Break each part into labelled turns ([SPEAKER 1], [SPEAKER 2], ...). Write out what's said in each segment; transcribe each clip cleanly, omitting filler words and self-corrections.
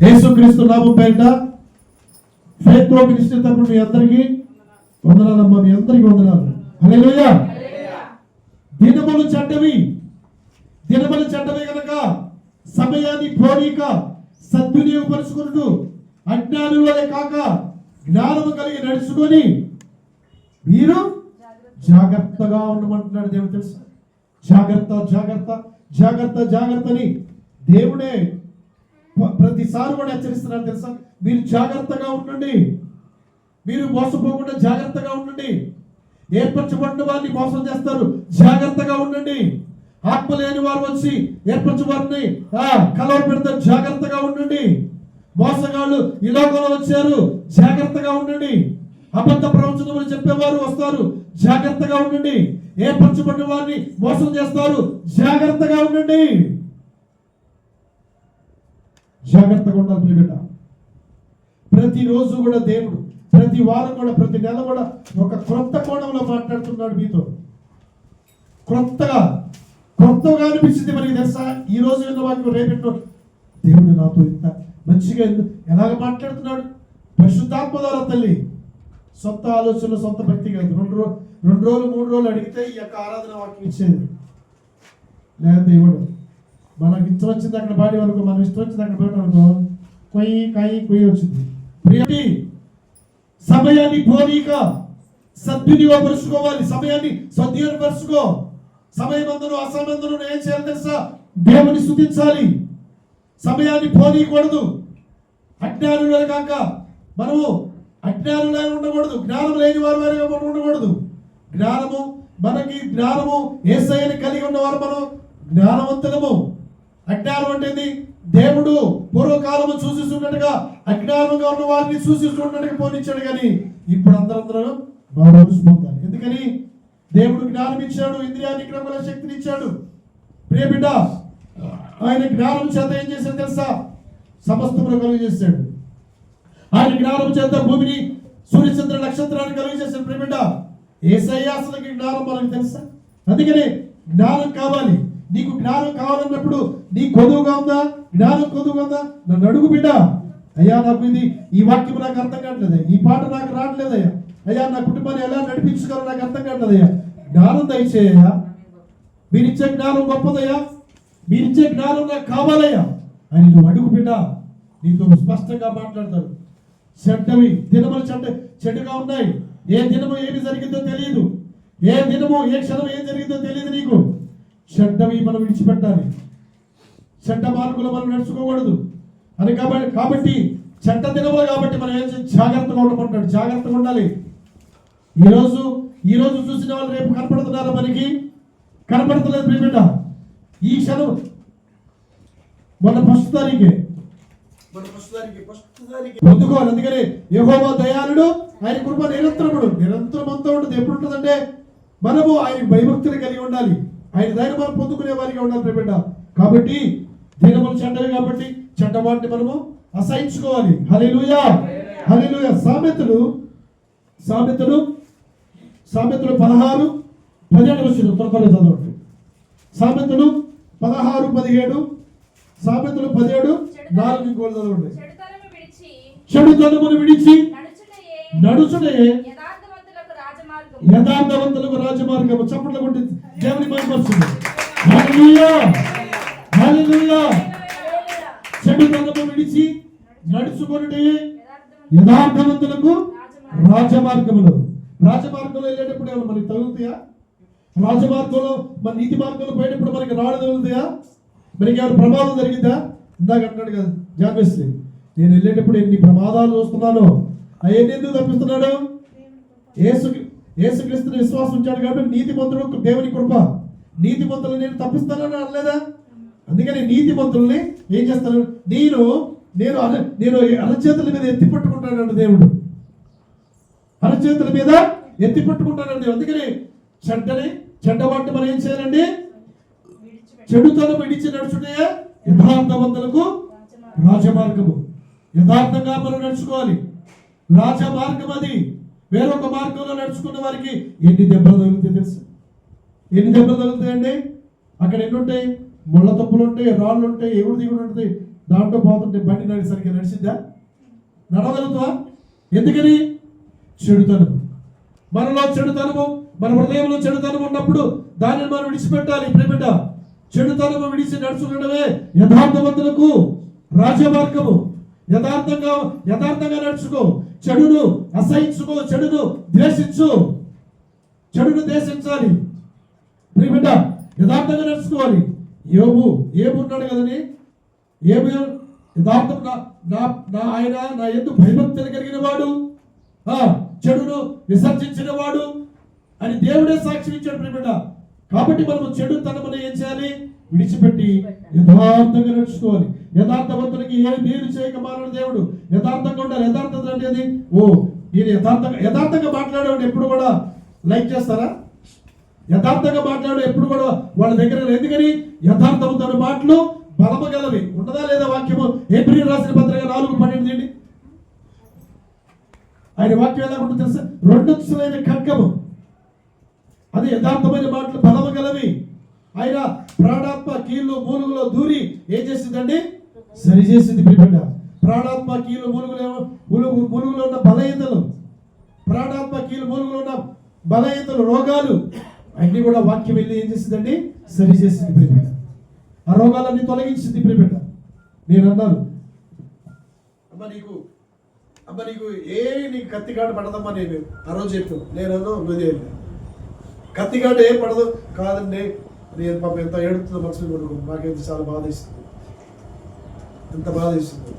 [SPEAKER 1] యేసుక్రీస్తు నామం పేరిట ఫేత్ ప్రో మినిస్ట్రీ తరపున మీ అందరికీ వందనాలమ్మా, మీ అందరికీ వందనాలు. హల్లెలూయా. దినములు చెడ్డవి కనుక సమయాన్ని పోనీక సద్వినియోగపరుచుకుంటూ అజ్ఞానులే కాక జ్ఞానము కలిగి నడుచుకొని మీరు జాగ్రత్తగా ఉండమంటున్నాడు దేవుడు. తెలుసా? జాగ్రత్తని దేవుడే ప్రతిసారి కూడా హెచ్చరిస్తున్నాడు. తెలుసా? మీరు జాగ్రత్తగా ఉండండి, మీరు మోసపోకుండా జాగ్రత్తగా ఉండండి. ఏర్పరచబడిన వారిని మోసం చేస్తారు, జాగ్రత్తగా ఉండండి. ఆత్మ లేని వారు వచ్చి ఏర్పరచు వారిని కలవ పెడతారు, జాగ్రత్తగా ఉండండి. మోసగాళ్ళు ఈ లోకంలో వచ్చారు, జాగ్రత్తగా ఉండండి. అబద్ధ ప్రవచనములు చెప్పేవారు వస్తారు, జాగ్రత్తగా ఉండండి. ఏర్పరచబడిన వారిని మోసం చేస్తారు, జాగ్రత్తగా ఉండండి. జాగ్రత్తగా ఉండాలి ప్రియబిడ్డ. ప్రతిరోజు కూడా దేవుడు, ప్రతి వారం కూడా, ప్రతి నెల కూడా ఒక క్రొత్త కోణంలో మాట్లాడుతున్నాడు మీతో. క్రొత్తగా అనిపించింది మనకి. తెలుసా? ఈ రోజు విన్న వాక్యం రేపెట్టో దేవుడు నాతో ఇంత మంచిగా ఎలాగ మాట్లాడుతున్నాడు. పరిశుద్ధాత్మ ద్వారా తల్లి. సొంత ఆలోచనలు, సొంత భక్తి కాదు. 2 రోజులు 3 రోజులు అడిగితే ఈ యొక్క ఆరాధన వాక్యం ఇచ్చేది, లేకపోతే ఇవ్వడు. మనకి ఇష్టం వచ్చింది అక్కడ పాడి వరకు, మనం ఇష్టం వచ్చింది అక్కడ పాడి వరకు కొయ్యి వచ్చింది. ప్రియటి సమయాన్ని పోనీక సద్వినియోగపరుచుకోవాలి. సమయాన్ని సద్వినియోగపరుచుకో. సమయమందును అసమయందును ఏం చేయాలి తెలుసా? దేవుని స్తుతించాలి. సమయాన్ని పోనీయకూడదు. అజ్ఞానులే కాక మనము అజ్ఞానులై ఉండకూడదు, జ్ఞానం లేని వారు మనం ఉండకూడదు. జ్ఞానము యేసయ్యని కలిగి ఉన్నవారు మనం జ్ఞానవంతులము. అజ్ఞానం అంటే దేవుడు పూర్వకాలము చూసిస్తున్నట్టుగా అజ్ఞానంగా ఉన్న వారిని చూసిస్తున్నట్టుగా పోనిచ్చాడు. కానీ ఇప్పుడు అందరూ బాగా పొందాలి. ఎందుకని? దేవుడు జ్ఞానం ఇచ్చాడు, ఇంద్రియానికి క్రమల శక్తిని ఇచ్చాడు. ప్రియబిడ్డ, ఆయన జ్ఞానం చేత ఏం చేశాడు తెలుసా? సమస్తమును కలుగు చేశాడు. ఆయన జ్ఞానం చేత భూమిని, సూర్యచంద్ర నక్షత్రాన్ని కలుగు చేశాడు. ప్రియబిడ్డ, యేసయ్య అసలుకి జ్ఞానం మనకు తెలుసా? అందుకని జ్ఞానం కావాలి. నీకు జ్ఞానం కావాలన్నప్పుడు నీ కొదువుగా ఉందా? జ్ఞానం కొదువుగా ఉందా? నన్ను అడుగు బిడ్డ. అయ్యా, నాకు ఈ వాక్యం నాకు అర్థం కావట్లేదు, ఈ పాట నాకు రావట్లేదయ్యా, అయ్యా నా కుటుంబాన్ని ఎలా నడిపించుకోవాలో నాకు అర్థం కావట్లేదయ్యా, జ్ఞానం దయచేయ్యా. మీరిచ్చే జ్ఞానం గొప్పదయ్యా, మీరిచ్చే జ్ఞానం నాకు కావాలయ్యా అని నువ్వు అడుగు బిడ్డ. నీతో స్పష్టంగా మాట్లాడతాడు. దినములు చెడ్డగా ఉన్నాయి. ఏ దినము ఏమి జరిగిందో తెలియదు, ఏ దినము ఏ క్షణం ఏం జరిగిందో తెలియదు నీకు. చెడ్డవి మనం విడిచిపెట్టాలి, చెడ్డ మార్గంలో మనం నడుచుకోకూడదు అని. కాబట్టి చెడ్డ దినములు కాబట్టి మనం ఏం జాగ్రత్తగా ఉండమంటాడు. జాగ్రత్తగా ఉండాలి. ఈ రోజు చూసిన వాళ్ళు రేపు కనపడుతున్నారా? మనకి కనపడతలేదు ప్రియబిడ్డ. ఈ క్షణం మొన్న ఫస్ట్ తారీఖే పొందుకోవాలి. అందుకని యెహోవా దయాళుడు, ఆయన కృప నిరంతరమంతా ఉంటుంది. ఎప్పుడు ఉంటుందంటే మనము ఆయన భయభక్తులు కలిగి ఉండాలి, ఆయన దయను మనం పొందుకునే వారిగా ఉండాలి ప్రియబిడ్డ. కాబట్టి దినములు చెడ్డవి కాబట్టి చెడ్డ వాటిని మనము అసహించుకోవాలి. హల్లెలూయా, హల్లెలూయా. సామెతలు 16:17 వచ్చింది. త్వరగా చదవండి. సామెతలు 16:17, సామెతలు 17:4 ఇంకోటి చదవండి. చెడుతనమును విడిచి నడుచుటే యథార్థవంతులకు రాజమార్గము. చప్పట్లు కొట్టి దేవుని మహిమపరచుము. హల్లెలూయా, హల్లెలూయా. చెడుతనము విడిచి నడుచుకొనుటే యథార్థవంతులకు రాజమార్గములు. రాజమార్గంలో వెళ్ళేటప్పుడు ఏమన్నా మనకి తగులుతాయా? రాజమార్గంలో మన నీతి మార్గంలో పోయేటప్పుడు మనకి రాళ్ళు తగులుతాయా? మనకి ఏమైనా ప్రమాదం జరిగిందా? ఇందాక అంటున్నాడు కదా జాగ్రత్త, నేను వెళ్ళేటప్పుడు ఎన్ని ప్రమాదాలు చూస్తున్నాను, అవన్నీ ఎందుకు తప్పిస్తున్నాడు? యేసుక్రీస్తుని విశ్వాసం ఉంచాడు కాబట్టి నీతిమంతుడు, దేవుని కృప. నీతిమంతులు నేను తప్పిస్తానని అనలేదా? అందుకని నీతిమంతుల్ని ఏం చేస్తాను? నేను అరచేతుల మీద ఎత్తి పట్టుకుంటానండి దేవుడు, అరచేతుల మీద ఎత్తి పట్టుకుంటానండి. అందుకని చెడ్డవాటిని మనం ఏం చేయాలండి? చెడుతనం విడిచి నడుచుటే యథార్థవంతులకు రాజమార్గము. యథార్థంగా మనం నడుచుకోవాలి. రాజమార్గం అది. వేరొక మార్గంలో నడుచుకున్న వారికి ఎన్ని దెబ్బలు తగులుతాయి తెలుసు? ఎన్ని దెబ్బలు తగులుతాయండి? అక్కడ ఎన్ని ఉంటాయి? ముళ్ళ తప్పులు ఉంటాయి, రాళ్ళు ఉంటాయి, ఎగుడు దిగుడు ఉంటుంది. దాంట్లో పోతుంటే బండి సరిగ్గా నడిచిందా? నడవగలుగుతావా? ఎందుకని? చెడుతనము మనలో, చెడుతనము మన హృదయంలో చెడుతనం ఉన్నప్పుడు దానిని మనం విడిచిపెట్టాలి. ప్రేమిట చెడుతనము విడిచి నడుచుకునడమే యథార్థవంతులకు రాజమార్గము. యథార్థంగా నడుచుకో, చెడును అసహించుకో, చెడును ద్వేషించు. చెడును ద్వేషించాలి ప్రేమిట, యథార్థంగా నడుచుకోవాలి. యోబు ఉన్నాడు కదని, ఏబు యథార్థం ఆయన నా యందు భయభక్తులు కలిగిన వాడు, చెడును విసర్జించిన వాడు అని దేవుడే సాక్షి ఇచ్చాడు ప్రేమిట. కాబట్టి మనము చెడు తనమును ఏం చేయాలి? విడిచిపెట్టి యథార్థంగా నడుచుకోవాలి. యథార్థవంతునికి ఏ మేలు చేయక మానడు దేవుడు. యథార్థంగా ఉండాలి. యథార్థత అంటే అది ఈయన యథార్థంగా మాట్లాడేవాడు ఎప్పుడు కూడా లైక్ చేస్తారా? యథార్థంగా మాట్లాడే ఎప్పుడు కూడా వాళ్ళ దగ్గర, ఎందుకని? యథార్థవంతుడి మాటలు బలము గలవి. ఉన్నదా లేదా వాక్యము? హెబ్రీయులకు రాసిన పత్రిక 4:12 తీయండి. ఆయన వాక్యం ఎలా ఉంటుంది తెలుసా? రెండంచులైన ఖడ్గము, అది యథార్థమైన మాటలు బలము గలవి. ఆయన ప్రాణాత్మ కీళ్ళు మూలుగులో దూరి ఏం చేసిందండి? సరిచేసింది ప్రియుడ. ప్రాణాత్మ కీళ్ళు మూలుగులో ఉన్న బలహీనతలు, ప్రాణాత్మ కీళ్ళు మూలుగులో ఉన్న బలహీనతలు, రోగాలు అన్ని కూడా వాక్యం వెళ్ళి ఏం చేసిందండి? సరిచేసింది ప్రియుడ. ఆ రోగాలన్నీ తొలగించింది ప్రియుడ. నేను అన్నాను, అమ్మ నీకు నీకు కత్తికాడు పడదమ్మా. నేను ఆ రోజు చెప్పాను, నేను నువ్వు కత్తికాడు ఏం పడదు కాదండి. నేను పాపం ఎంత ఏడుతుందో మనసులో కొడుకు, నాకెంత చాలా బాధ ఇస్తుంది, ఎంత బాధ ఇస్తుంది.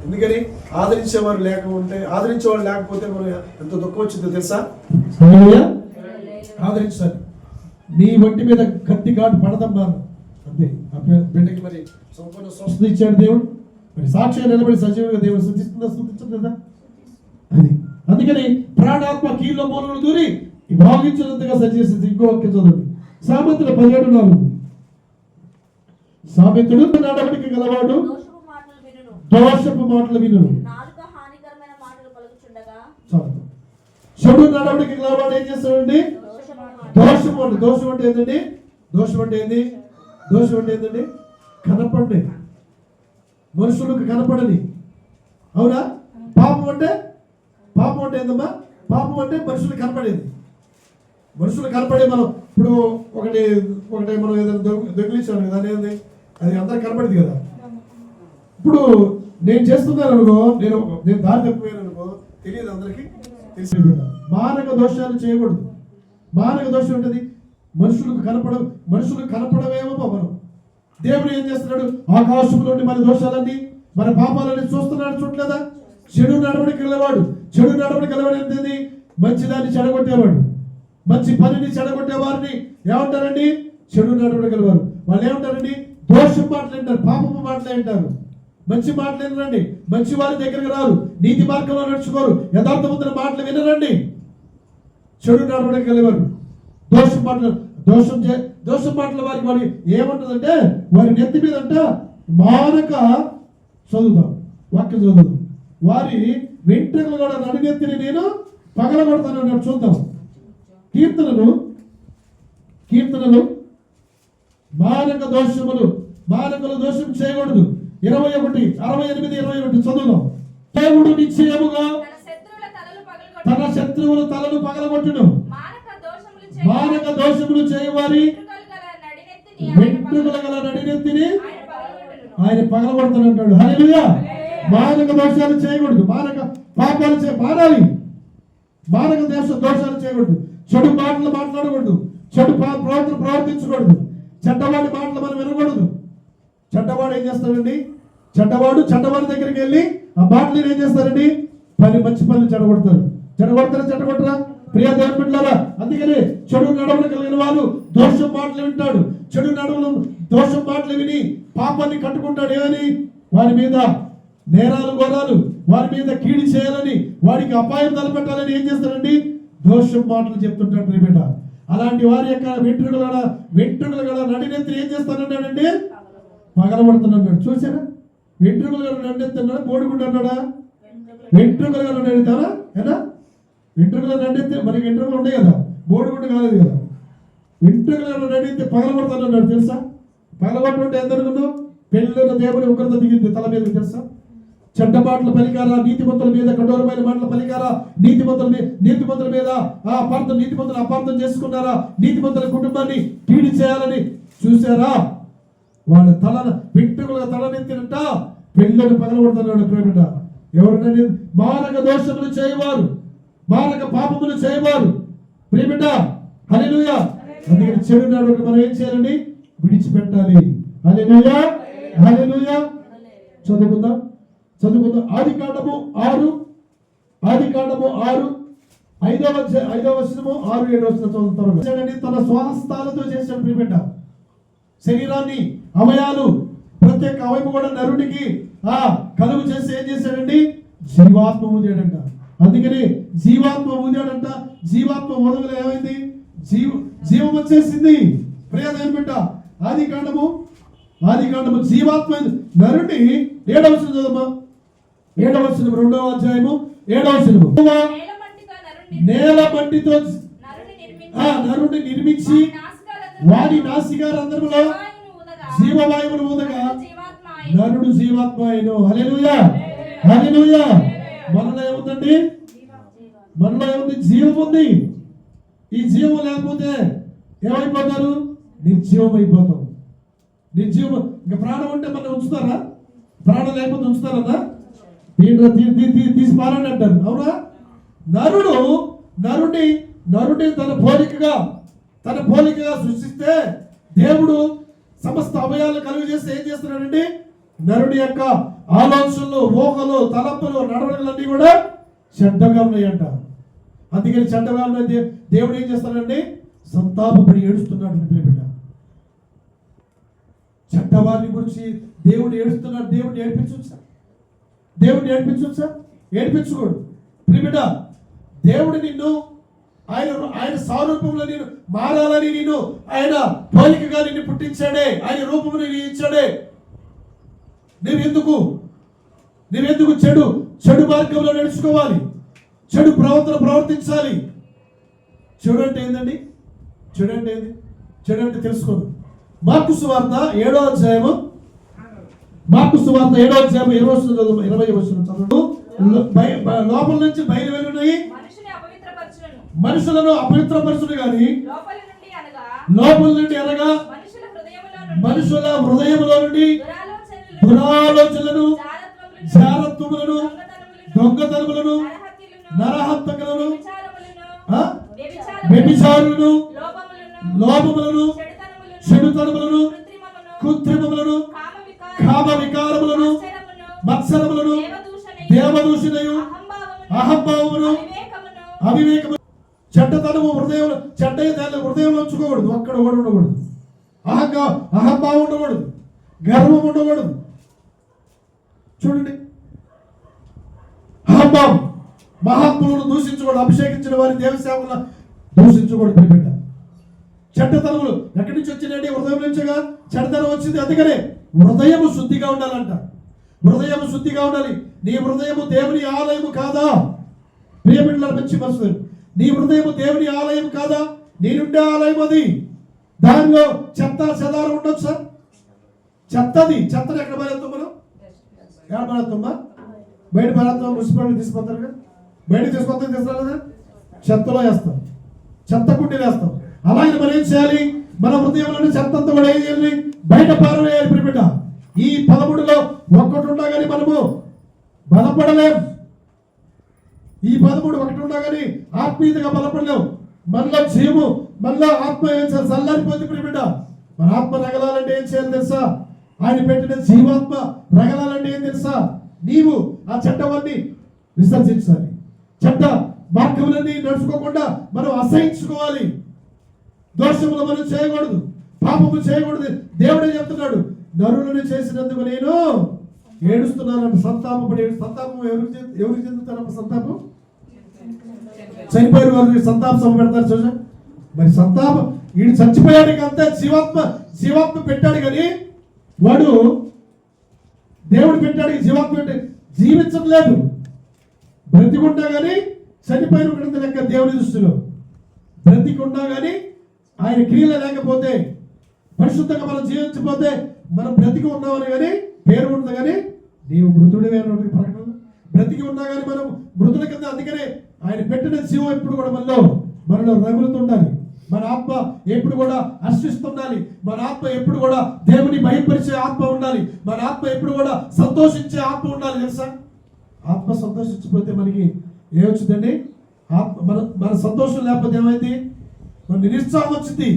[SPEAKER 1] ఎందుకని? ఆదరించేవారు లేకపోతే మనం ఎంత దుఃఖం వచ్చిందో తెలుసా? ఆదరించాలి. నీ ఒంటి మీద కత్తి కాటు పడదమ్మా అంతే. ఆ బిడ్డకి మరి సంపూర్ణ స్వస్థత ఇచ్చాడు దేవుడు. మరి సాక్షిగా నిలబడి సజీవంగా దేవుడు స్తుతించదు కదా అది. అందుకని ప్రాణాత్మ కీళ్ళ మూలలు దూరి భావించినంతగా సరిచేసింది. ఇంకో వాక్యం చదవండి, సామెతలు 17:4. సామెతలు నడవడికి గలవాడు దోషపు మాటలు వినును. చెడు నడవడికి గలవాడు ఏం చేస్తాడండి? దోషం అంటే ఏంటండి? దోషం అంటే ఏంటండి? కనపడే మనుషులకు కనపడని. అవునా? పాపం అంటే ఏందమ్మా? పాపం అంటే మనుషులు కనపడేది. మనుషులు కనపడే మనం ఇప్పుడు ఒకటి మనం ఏదైనా దొంగిలించాను కదా, అనేది అది అందరికి కనపడేది కదా. ఇప్పుడు నేను చేస్తున్నాను అనుకో, నేను దారి తప్పిపోయాను అనుకో, తెలియదు అందరికి, తెలిసి. మానక దోషాలు చేయకూడదు. మానక దోషం ఉంటుంది మనుషులు కనపడమేమో మనం. దేవుడు ఏం చేస్తున్నాడు? ఆకాశం నుండి మన దోషాలన్నీ, మన పాపాలన్నీ చూస్తున్నాడు, చూడలేదా? చెడు నడవడికి గలవాడు ఏంటండి? మంచిదాన్ని చెడగొట్టేవాడు, మంచి పనిని చెడగొట్టే వారిని ఏమంటారండి? చెడు నడవడికి గలవారు. వాళ్ళు ఏమంటారండి? దోషం మాటలు వింటారు, పాపపు మాటలు వింటారు, మంచి మాటలు వినరండి. మంచి వారి దగ్గరికి రారు, నీతి మార్గంలో నడుచుకోరు, యథార్థవంతుల మాటలు వినరండి. చెడు నడవడికి గలవారు. దోషం మాటల వారి ఏమంటుందంటే, వారి నెత్తి మీద అంట మానక వాక్యం చదువుదాం, వారి వెంట్రుకలు కూడా నడినెత్తిని నేను పగలగొడతాను అన్నాడు. చూద్దాం. కీర్తనలు మానకులు దోషం చేయకూడదు. 21:68 చదువుదాం. దేవుడు నిశ్చయముగా తన శత్రువుల తలలు పగలగొట్టును. మానక దోషములు చేయవారి వెంట్రుకల గల నడినెత్తిని ఆయన పగలగొడతానంటాడు. హల్లెలూయా. మానక దోషాలు చేయకూడదు. మానక పాపాలు మానాలి. మానక దోషాలు చేయకూడదు. చెడు మాటలు మాట్లాడకూడదు. చెడు ప్రవర్తన ప్రవర్తించకూడదు. చెడ్డవాడి మాటలు మనం వినకూడదు. చెడ్డవాడు ఏం చేస్తాడండి? చెడ్డవాడి దగ్గరికి వెళ్ళి ఆ మాటలు ఏం చేస్తారండి? మంచి పనులు చెడగొడతారా? ప్రియ దేవుని బిడ్డలారా, అందుకనే చెడు నడవలు కలిగిన వారు దోషం మాటలు వింటాడు. దోషం మాటలు విని పాపాన్ని కట్టుకుంటాడు. ఏమని? వారి మీద నేరాలు ఘోరాలు, వారి మీద కీడి చేయాలని, వాడికి అపాయం తలపెట్టాలని ఏం చేస్తాడండి? దోషం మాటలు చెప్తుంటాడు ప్రియబిడ్డ. అలాంటి వారి యొక్క వెంట్రుకలు గల నడినెత్తి ఏం చేస్తానన్నాడండి? పగలబడుతున్నాడు. చూసారా? వెంట్రుకలు గల నడినెత్తి అన్నాడా? బోడిగుండు అన్నాడా? వెంట్రుకలు గల నడితారా? ఏనా? వెంట్రుకలు నడితే మనకి వెంట్రుకలు ఉన్నాయి కదా, బోడిగుండు కాలేదు కదా. వెంట్రుకలు నడితే పగలబడతానన్నాడు. తెలుసా? పగలబట్టుంటే ఎంత అనుకున్నావు? పెళ్ళిలో దేవుని ఉగ్రత దిగింది తల మీద, తెలుసా? చెడ్డ మాటలు పలికారా నీతిమంతుల మీద, కఠోరమైన మాటలు పలికారా నీతిమంతుల మీద నీతిమంతులు అపార్థం చేసుకున్నారా, నీతిమంతుల కుటుంబాన్ని కీడి చేయాలని చూసారా? వాళ్ళ వెంట్రుకలుగా తలనెత్తినట్ట పెళ్ళని పగలగొడుతున్నాడు. ప్రేమిట ఎవరినైనా మారక దోషములు చేయవారు, మారక పాపములు చేయవారు. ప్రేమిట హల్లెలూయా. అందుకని చెడు నడవడిని మనం ఏం చేయాలండి? విడిచిపెట్టాలి. హల్లెలూయా, హల్లెలూయా. చదువుకుందాం. ఆదికాండము 6:5 వచనము 6-7 వచనం చదువుతారు. తన స్వహస్తాలతో చేసిన ప్రియబిడ్డ శరీరాన్ని అవయాలు ప్రతి ఒక్క అవయము కూడా నరుడికి కలుగు చేసి ఏం చేశాడండి? జీవాత్మ ఊదాడంట. అందుకని జీవాత్మ ఊదాడంట. జీవాత్మ ఊదగల ఏమైంది? జీవం వచ్చేసింది. ప్రియదేవుని బిడ్డ ఆదికాండము జీవాత్మ నరుడిని 7వ వచనం చదవమ్మా. 7వ వచనం 2వ అధ్యాయము 7వ వచనం. నేల మట్టితో నరుడిని నిర్మించి వాడి నాసికారంధ్రములో జీవవాయువును ఊదగా నరుడు జీవాత్మ అయిను. హల్లెలూయా, హల్లెలూయా. మనలో ఏముందండి? మనలో ఏముంది? జీవం ఉంది. ఈ జీవం లేకపోతే ఏమైపోతారు? నిర్జీవం అయిపోతాం. నిర్జీవం. ఇంకా ప్రాణం ఉంటే మనం ఉంచుతారా? ప్రాణం లేకపోతే ఉంచుతారన్నా? తీసి పారని అంటారు. అవునా? నరుడిని తన పోలికగా సృష్టిస్తే దేవుడు సమస్త అవయాలను కలుగు చేస్తే ఏం చేస్తున్నాడండి? నరుడి యొక్క ఆలోచనలు, ఊహలు, తలంపులు, నడవడిలన్నీ కూడా చెడ్డగా ఉన్నాయంట. అందుకని చెడ్డగా ఉన్న దేవుడు ఏం చేస్తాడండి? సంతాపపడి ఏడుస్తున్నాడు. బిడ్డ చెడ్డవారిని గురించి దేవుడు ఏడుస్తున్నాడు. దేవుడిని ఏడిపించొచ్చా? ఏడిపించుకోడు. బిడ్డ దేవుడు నిన్ను ఆయన స్వరూపంలో నేను మారాలని నేను ఆయన పోలికగా నిన్ను పుట్టించాడే, ఆయన రూపమును ఇచ్చాడే. నువ్వెందుకు చెడు మార్గంలో నడుచుకోవాలి? చెడు ప్రవర్తన ప్రవర్తించాలి. చెడు అంటే ఏందండి? చెడు అంటే తెలుసుకోదు. మార్కు సువార్త 7వ అధ్యాయము 20 వచనం చదువు. లోపల నుంచి బయలు వెళ్ళున్నాయి మనుషులను అపవిత్రపరచును గాని లోపల నుండి అనగా మనుషుల హృదయములో నుండి దురాలోచనలను, జారత్వములను, దొంగతనములను, నరహత్యలను, వ్యభిచారులను, లోపములను, చెడుతనములను, కృత్రిమములను, కామ వికారములను, మత్సరములను, దేవదూషణయు, అహంభావమును, అవివేకము, చెడ్డతనము హృదయంలో ఉంచుకోకూడదు. ఒక్కడ ఉండకూడదు. అహంభావం ఉండకూడదు. గర్వం ఉండకూడదు. చూడండి, అహంభావం. మహాత్ములను దూషించకూడదు. అభిషేకించిన వారి దేవసేవలను దూషించకూడదు. బిడ్డ చెడ్డతనములు ఎక్కడి నుంచి వచ్చినాయండి? హృదయం నుంచిగా చెడ్డతనం వచ్చింది. అందుకనే హృదయము శుద్ధిగా ఉండాలంట. హృదయము శుద్ధిగా ఉండాలి. నీ హృదయము దేవుని ఆలయము కాదా? ప్రియమిట్ల మంచి మనసు. నీ హృదయము దేవుని ఆలయం కాదా? నేనుండే ఆలయం అది. దానిలో చెత్త చెదారం ఉండొచ్చు సార్. చెత్తని ఎక్కడ పారేస్తాం మనం? ఎక్కడ పారేస్తామా? బయట పారేస్తాం. మున్సిపాలిటీ తీసుకొస్తారు. బయట తీసుకొస్తారు. చెత్తలో వేస్తాం. చెత్త కుండీలు వేస్తాం. అలాగే మనం ఏం చేయాలి? మన హృదయంలోని చెత్త అంతా కూడా ఏం చేయాలి? బయట పారవేయాలి. ప్రియమిట ఈ 13లో ఒక్కటి ఉన్నా కానీ మనము బలపడలేం. ఈ 13 ఒకటి ఉన్నా కానీ ఆత్మీయతగా బలపడలేవు. మనలో జీవము, మనలో ఆత్మ ఏం చేయాలి? చల్లారిపోతుంది. ప్రియమిట మన ఆత్మ రగలాలంటే ఏం చేయాలి తెలుసా? ఆయన పెట్టిన జీవాత్మ రగలాలంటే ఏం తెలుసా? నీవు ఆ చెడ్డవన్నీ విసర్జించాలి. చెడ్డ మార్గములన్నీ నడుచుకోకుండా మనం అసహించుకోవాలి. దోషములు మనం చేయకూడదు. పాపము చేయకూడదు. దేవుడే చెప్తున్నాడు, నరులను చేసినందుకు నేను ఏడుస్తున్నానంట. సంతాపం ఎవరికి చెందుతారమ్మ? సంతాపం చనిపోయిన వారు సంతాప సభ పెడతారు చూసా. మరి సంతాపం వీడు చచ్చిపోయాడు అంతే. జీవాత్మ పెట్టాడు కానీ వాడు దేవుడు పెట్టాడు. జీవాత్మ జీవించట్లేదు. బ్రతికుంటా కానీ చనిపోయిన ఒకటి లెక్క దేవుని దృష్టిలో. బ్రతికుంటా కానీ ఆయన క్రియలు లేకపోతే, పరిశుద్ధంగా మనం జీవించకపోతే మనం బ్రతికి ఉన్నామని కానీ పేరు ఉంది కానీ నీవు మృతుడివే అన్నటువంటి ప్రకటన. బ్రతికి ఉన్నా కానీ మనం మృతుల కింద. అందుకనే ఆయన పెట్టిన జీవం ఎప్పుడు కూడా మనలో రగులుతుండాలి. మన ఆత్మ ఎప్పుడు కూడా హర్షిస్తుండాలి. మన ఆత్మ ఎప్పుడు కూడా దేవుని భయపరిచే ఆత్మ ఉండాలి. మన ఆత్మ ఎప్పుడు కూడా సంతోషించే ఆత్మ ఉండాలి. తెలుసా, ఆత్మ సంతోషించకపోతే మనకి ఏమొచ్చిందండి? మన సంతోషం లేకపోతే ఏమైంది? మన నిరుత్సాహం వచ్చింది,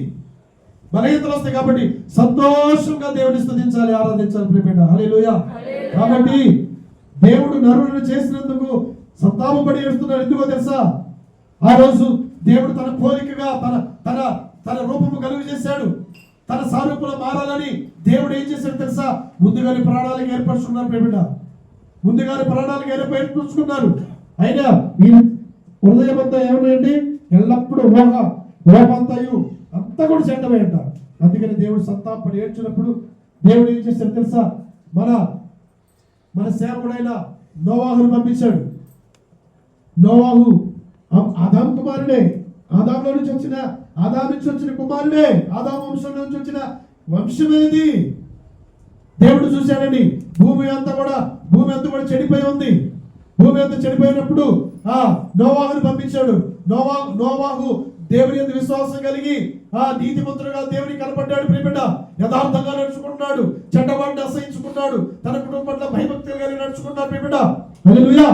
[SPEAKER 1] బలహీనతలు వస్తాయి. కాబట్టి సంతోషంగా దేవుని స్తుతించాలి, ఆరాధించాలి ప్రియమైన. హల్లెలూయా. కాబట్టి దేవుడు నరులను చేసినందుకు సంతాపపడి ఏడుస్తున్నాడు. ఎందుకో తెలుసా? ఆ రోజు దేవుడు తన పోలికగా తన రూపము కలుగు చేశాడు. తన సారూపులో మారాలని దేవుడు ఏం చేశాడు తెలుసా? ముందుగానే ప్రాణాలకు ఏర్పరచుకున్నారు ప్రియమైన. ముందుగానే ప్రాణాలకు ఏర్పరచుకున్నారు. అయినా మీ హృదయం అంతా ఏమన్నాయండి? ఎల్లప్పుడూ లోపంతయు అంతా కూడా చెడ్డమే అంట. అందుకని దేవుడు సంతాపడి ఏడ్చినప్పుడు దేవుడు ఏం చేశాడు తెలుసా? మన సేవకుడైన నోవాహును పంపించాడు. నోవాహు ఆదాము కుమారుడే. ఆదాములో నుంచి వచ్చిన కుమారుడే. ఆదాము వంశంలో నుంచి వచ్చిన వంశమేది. దేవుడు చూశాడండి, భూమి అంతా కూడా చెడిపోయి ఉంది. భూమి అంతా చెడిపోయినప్పుడు నోవాహును పంపించాడు. నోవాహు దేవుని యందు విశ్వాసం కలిగి నీతిమంతుడుగా దేవుని కనపడ్డాడు ప్రియబిడ్డ. యథార్థంగా నడుచుకున్నాడు, చెడ్డవాడిని అసహించుకున్నాడు, తన కుటుంబం పట్ల భయభక్తులు కలిగి నడుచుకున్నాడు ప్రియబిడ్డ. హల్లెలూయా,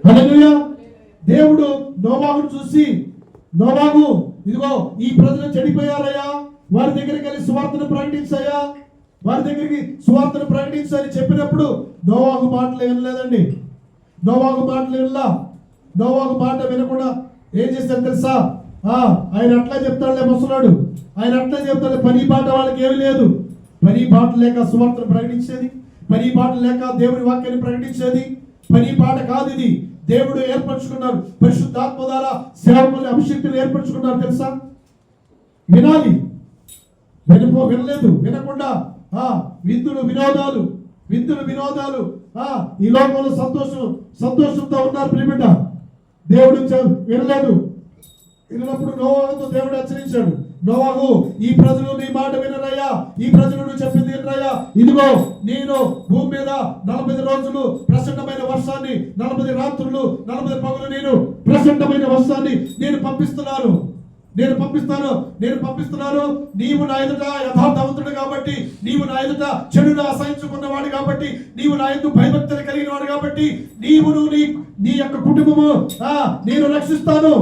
[SPEAKER 1] హల్లెలూయా. దేవుడు నోవాహును చూసి, నోవాహు ఇదిగో ఈ ప్రజలు చెడిపోయారయ్యా, వారి దగ్గరికి వెళ్ళి సువార్తను ప్రకటించాయా, వారి దగ్గరికి సువార్తను ప్రకటించని చెప్పినప్పుడు నోవాహు మాటలు వినలేదండి. నోవాహు మాట వినకుండా ఏం చేశారు తెలుసా? ఆయన అట్లా చెప్తాడులే ముసలాడు, ఆయన అట్లా చెప్తాడు. పని పాట వాళ్ళకి ఏమి లేదు. పని పాట లేక సువార్తను ప్రకటించేది, పని పాట లేక దేవుని వాక్యాన్ని ప్రకటించేది పని పాట కాదు. ఇది దేవుడు ఏర్పరచుకున్నారు. పరిశుద్ధాత్మ ద్వారా సేవకుల్ని అభిషేక్తులు ఏర్పరచుకున్నారు తెలుసా? వినాలి, వినలేదు. వినకుండా విందులు వినోదాలు ఈ లోకంలో సంతోషంతో ఉన్నారు ప్రియబిడ్డ. దేవుడు వినలేదు. వినప్పుడు నోవాహుతో దేవుడు హెచ్చరించాడు. నోవాహు, ఈ ప్రజలు నీ మాట వినరయ్యా, ఈ ప్రజలు నువ్వు చెప్పింది వినరయ్యా. ఇదిగో నేను భూమి మీద 40 రోజులు ప్రచండమైన వర్షాన్ని, 40 రాత్రులు 40 పగులు నేను ప్రచండమైన వర్షాన్ని నేను పంపిస్తున్నాను. నీవు నా ఎదుట యథార్థవంతుడు కాబట్టి, నీవు నా ఎదుట చెడును అసహించుకున్నవాడు కాబట్టి, నీవు నా ఎదుట భయభక్తులు కలిగిన వాడు కాబట్టి, నీ యొక్క కుటుంబము నేను రక్షిస్తాను.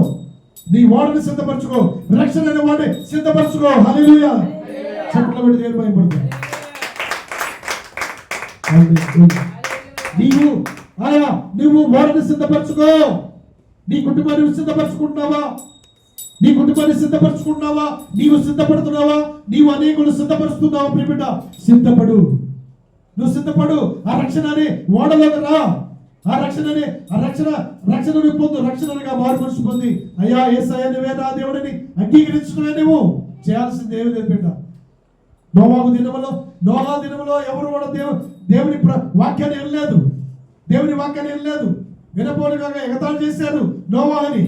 [SPEAKER 1] నీ వాడిని సిద్ధపరచుకో, రక్షణ అనే వాడిని సిద్ధపరచుకో. హల్లెలూయా. చెట్ల పెట్టి దేవుని భయపడతావు. నీవు వాడిని సిద్ధపరచుకో. నీ కుటుంబాన్ని సిద్ధపరచుకుంటున్నావా? నీవు సిద్ధపడుతున్నావా? నీవు అనేకులు సిద్ధపరుస్తున్నావా ప్రియబిడ్డ? సిద్ధపడు, నువ్వు సిద్ధపడు. ఆ రక్షణ అనే ఓడలోకి రా. రక్షణ పొందు. రక్షణగా మారుమనసు పొంది, అయ్యా యేసయ్య నువ్వే నా దేవుడిని అంగీకరించడమే నువ్వు చేయాల్సింది ఏమి లేదు బిడ్డ. నోవా దినములో ఎవరు కూడా దేవుని వాక్యాన్ని వినలేదు. వినపోలుగా ఎగతాళి చేశారు నోవాహుని.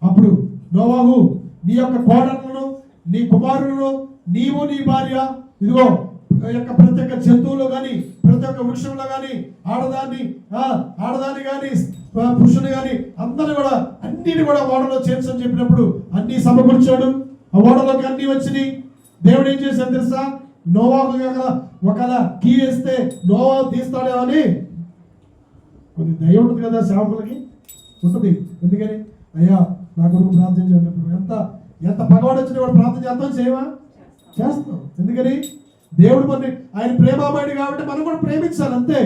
[SPEAKER 1] అప్పుడు నోవాహు, నీ యొక్క కోడలను, నీ కుమారులను, నీవు నీ భార్య, ఇదిగో యొక్క ప్రతి ఒక్క జంతువులు కానీ, ప్రతి ఒక్క వృక్షంలో కానీ, ఆడదాన్ని కానీ, పురుషుని కానీ అందరిని కూడా అన్నిటి కూడా ఓడలో చేర్చని చెప్పినప్పుడు అన్ని సమకూర్చాడు. ఆ ఓడలోకి అన్ని వచ్చినాయి. దేవుడు ఏం చేశాడు తెలుసా? నోవాహు ఒకవేళ కీ వేస్తే నోవా తీస్తాడేమో అని కొద్ది దయ ఉంటుంది కదా సేవకులకి, ఉంటుంది. ఎందుకని? అయ్యా నా కొడుకు ప్రార్థన చేయనప్పుడు ఎంత పగవాడు వచ్చినా కూడా ప్రార్థన చేస్తాం. ఎందుకని? దేవుడు ఆయన ప్రేమామయుడు కాబట్టి మనం కూడా ప్రేమించాలి అంతే.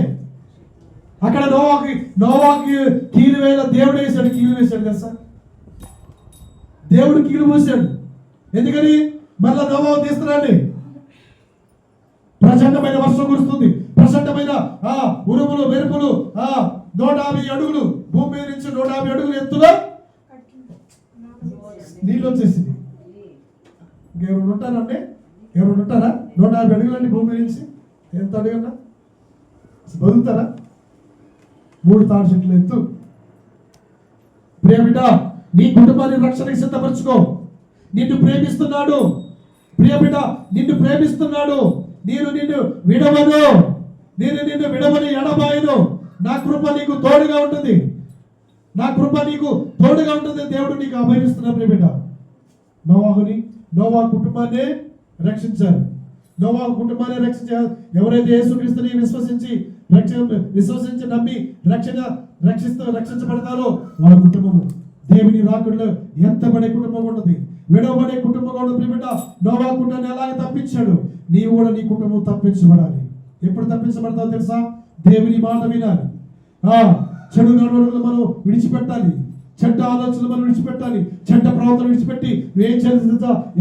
[SPEAKER 1] అక్కడ నోవాకి కీలు దేవుడు కీలు వేశాడు తెలుసా? దేవుడు కీలు మూసాడు. ఎందుకని? మళ్ళా నోవాహు తీస్తున్నాడు. ప్రచండమైన వర్షం కురుస్తుంది, ప్రచండమైన ఉరుములు మెరుపులు, 150 అడుగులు భూమి మీద నుంచి 150 అడుగులు ఎత్తులో నీళ్ళు వచ్చేసింది. ఇంకెవరు ఉంటారండి? ఎవరు ఉంటారా? 150 అడుగులండి భూమి నుంచి. ఎంత అడుగున్నా బదులుతారా? 3 తాడు చెట్లు ఎత్తు. ప్రియబిడ్డ, నీ కుటుంబాన్ని రక్షణకి సిద్ధపరచుకో. నిన్ను ప్రేమిస్తున్నాడు ప్రియబిడ్డ, నిన్ను ప్రేమిస్తున్నాడు. నేను నిన్ను విడవను, నేను నిన్ను విడవని ఎడబాయను. నా కృప నీకు తోడుగా ఉంటుంది, నా కృప నీకు తోడుగా ఉంటుంది. దేవుడు నీకు అభయమిస్తున్న బిడ్డ. నోవా కుటుంబాన్ని రక్షించారు. నోవా కుటుంబాన్ని రక్షించారు. ఎవరైతే యేసుక్రీస్తుని విశ్వసించి నమ్మి రక్షించబడతారో వాళ్ళ కుటుంబము దేవుని రాకుడిలో ఎత్తబడే కుటుంబం ఉన్నది, విడవబడే కుటుంబం ఉన్నది. బిడ్డ నోవా కుటుంబాన్ని ఎలాగ తప్పించాడు, నీవు కూడా నీ కుటుంబం తప్పించబడాలి. ఎప్పుడు తప్పించబడతావు తెలుసా? దేవుని మాట వినాలి. చెడు నడవడులు మనం విడిచిపెట్టాలి, చెడ్డ ఆలోచనలు మనం విడిచిపెట్టాలి, చెడ్డ ప్రవర్తన విడిచిపెట్టి నువ్వేం చేయాలి?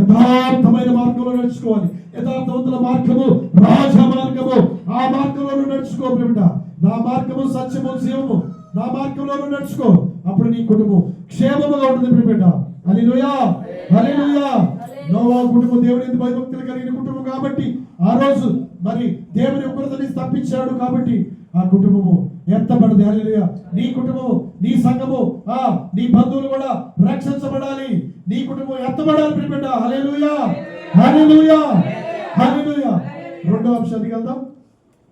[SPEAKER 1] యథార్థమైన మార్గంలో నడుచుకోవాలి. యథార్థవంతుల మార్గము రాజ మార్గము, ఆ మార్గంలో నడుచుకో బిడ్డ. నా మార్గము సత్యము జీవము, నా మార్గంలో నడుచుకో. అప్పుడు నీ కుటుంబం క్షేమముగా ఉంటుంది బిడ్డ. హల్లెలూయా, హల్లెలూయా. నోవా కుటుంబం దేవుని భయభక్తులు కలిగిన కుటుంబం కాబట్టి ఆ రోజు మరి దేవుని ఉగ్రతని తప్పించాడు కాబట్టి ఆ కుటుంబము ఎత్తబడదు. హల్లెలూయా. నీ కుటుంబము, నీ సంఘము, నీ బంధువులు కూడా రక్షించబడాలి. నీ కుటుంబం ఎత్తబడాలి బిడ్డ. హల్లెలూయా, హల్లెలూయా, హల్లెలూయా. రెండో అంశానికి వెళ్దాం.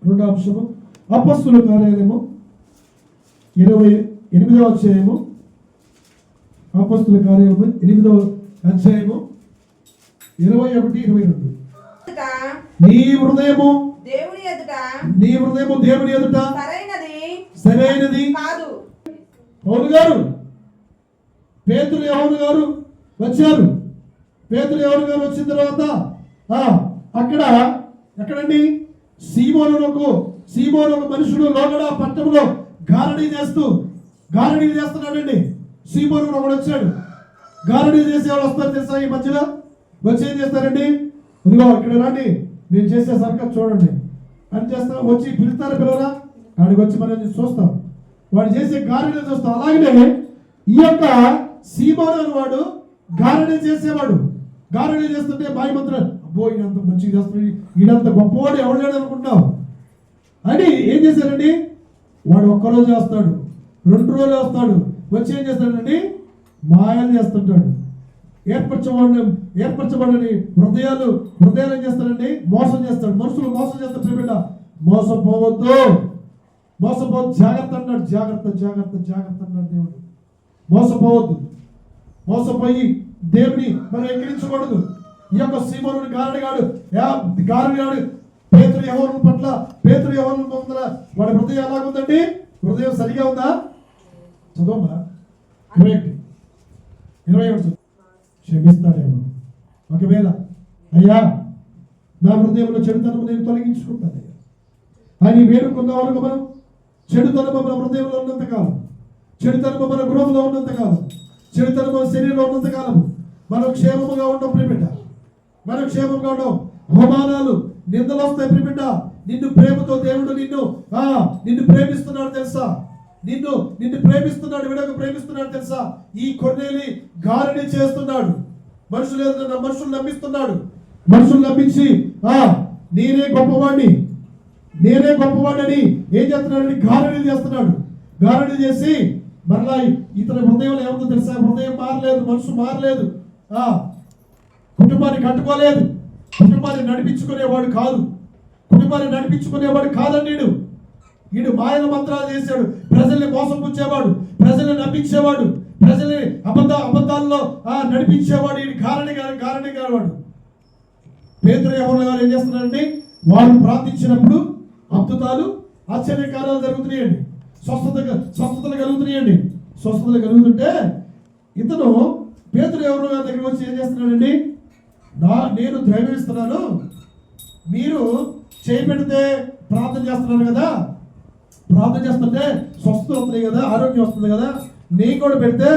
[SPEAKER 1] రెండో అంశము అపొస్తలుల కార్యాలయము 28వ అధ్యాయము. అపొస్తలుల కార్యాలయము 8వ అధ్యాయము 21-22. నీ హృదయము దేవుని ఎదుట సరైనది కాదు. పౌలు గారు, పేతురు యోహాను గారు వచ్చారు. పేతురు యోహాను గారు వచ్చిన తర్వాత ఎక్కడండి సీమోను ఒక మనుషుడు లోగడ పట్టణంలో గారడీ చేస్తున్నాడండి. సీమోను ఒకడు వచ్చాడు. గారడీ చేసే వాళ్ళు వస్తారు తెలుసా? ఈ మధ్యలో వచ్చి ఏం చేస్తారండి? ఇదిగో ఇక్కడ రండి, మేము చేసే సర్కస్ చూడండి అని చేస్తాం. వచ్చి పిలువరా, వాడికి వచ్చి మనం చూస్తాం, వాడు చేసే గారడీ చూస్తాం. అలాగనే ఈ యొక్క సీమోను అని వాడు గారడీ చేసేవాడు. గారడీ చేస్తుంటే బాయి మంత్రం, అబ్బో ఈయనంత మంచిగా చేస్తున్నాడు, ఈయనంత గొప్పవాడు ఎవడాడు అనుకుంటున్నావు అని ఏం చేశారండి? వాడు ఒక్కరోజు వస్తాడు, 2 రోజులు వస్తాడు, వచ్చి ఏం చేస్తాడండి? మాయలు చేస్తుంటాడు. ఏర్పరచబడని హృదయాలు ఏం చేస్తాడండి? మోసం చేస్తాడు. మనుషులు మోసం చేస్తారు బిడ్డ. మోసపోవద్దు, జాగ్రత్త అన్నాడు. జాగ్రత్త అన్నాడు దేవుడు. మోసపోయి దేవుని మనం ఎక్కిరించకూడదు. ఈ యొక్క సీమోను గారడిగాడు పేతురు యోహాను పట్ల, పేతురు యోహాను ముందర వాడి హృదయం ఎలాగుందండి? హృదయం సరిగా ఉందా? చదవమ్మా. 21 క్షమిస్తాడేమో. ఒకవేళ అయ్యా నా హృదయంలో చెడుతనము నేను తొలగించుకుంటాను అని వేడుకున్న వరకు మనం చెడుతనము మన హృదయంలో ఉన్నంతకాలం, చెడుతనము మన గృహంలో ఉన్నంతకాలం, చెడుతనము మన శరీరంలో ఉన్నంతకాలం మనం క్షేమముగా ఉండడం ప్రియబిడ్డ. మనం క్షేమంగా ఉండడం. అవమానాలు, నిందలు వస్తాయి ప్రియబిడ్డ. నిన్ను ప్రేమతో దేవుడు నిన్ను ప్రేమిస్తున్నాడు తెలుసా? నిన్ను ప్రేమిస్తున్నాడు, విడక ప్రేమిస్తున్నాడు తెలుసా? ఈ కొన్నేలి గారడీ చేస్తున్నాడు. మనుషులు నమ్మిస్తున్నాడు. మనుషులు నమ్మించి నేనే గొప్పవాడిని అని ఏం చేస్తున్నాడు? గారడీ చేస్తున్నాడు. గారడీ చేసి మరలా ఇతని హృదయంలో ఏముందో తెలుసా? హృదయం మారలేదు, మనసు మారలేదు, కుటుంబాన్ని కట్టుకోలేదు, కుటుంబాన్ని నడిపించుకునేవాడు కాదండి. వీడు మాయల మంత్రాలు చేశాడు. ప్రజల్ని మోసపుచ్చేవాడు, ప్రజల్ని నమ్మించేవాడు, ప్రజల్ని అబద్ధాల్లో నడిపించేవాడు. వీడి కారణి వాడు. పేతురు యోహాను గారు ఏం చేస్తున్నారండి? వారు ప్రార్థించినప్పుడు అద్భుతాలు, ఆశ్చర్యకార్యాలు జరుగుతున్నాయండి. స్వస్థతలు కలుగుతుంటే ఇతను పేతురు యోహాను గారి దగ్గర వచ్చి ఏం చేస్తున్నాడండి? నేను ధైర్యం ఇస్తున్నాను, మీరు చేయబెడితే ప్రార్థన చేస్తున్నారు కదా, ప్రార్థన చేస్తుంటే స్వస్థత వస్తున్నాయి కదా, ఆరోగ్యం వస్తుంది కదా, నేను కూడా పెడితే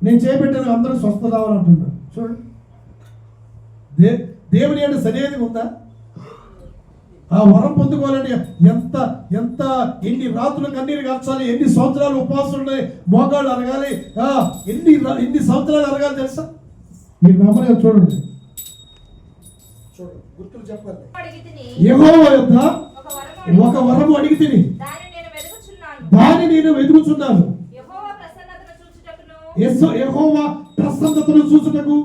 [SPEAKER 1] నేను చేయబెట్టాను, అందరూ స్వస్థత రావాలంటున్నాను. చూడండి, దేవుని అంటే సరైనది ఉందా? ఆ వరం పొందుకోవాలంటే ఎన్ని రాత్రులు కన్నీరు కార్చాలి, ఎన్ని సంవత్సరాలు ఉపవాసం ఉన్నాయి, మోకాళ్ళు అరగాలి, ఎన్ని సంవత్సరాలు అరగాలి తెలుసా? మీరు నమ్మగా చూడండి, గుర్తులు చెప్పాలి. యెహోవా యొద్ద ఒక వరము అడిగి తిని దాన్ని నేను వెతుకుచున్నాను. యెహోవా ప్రసన్నతను చూచుటకు,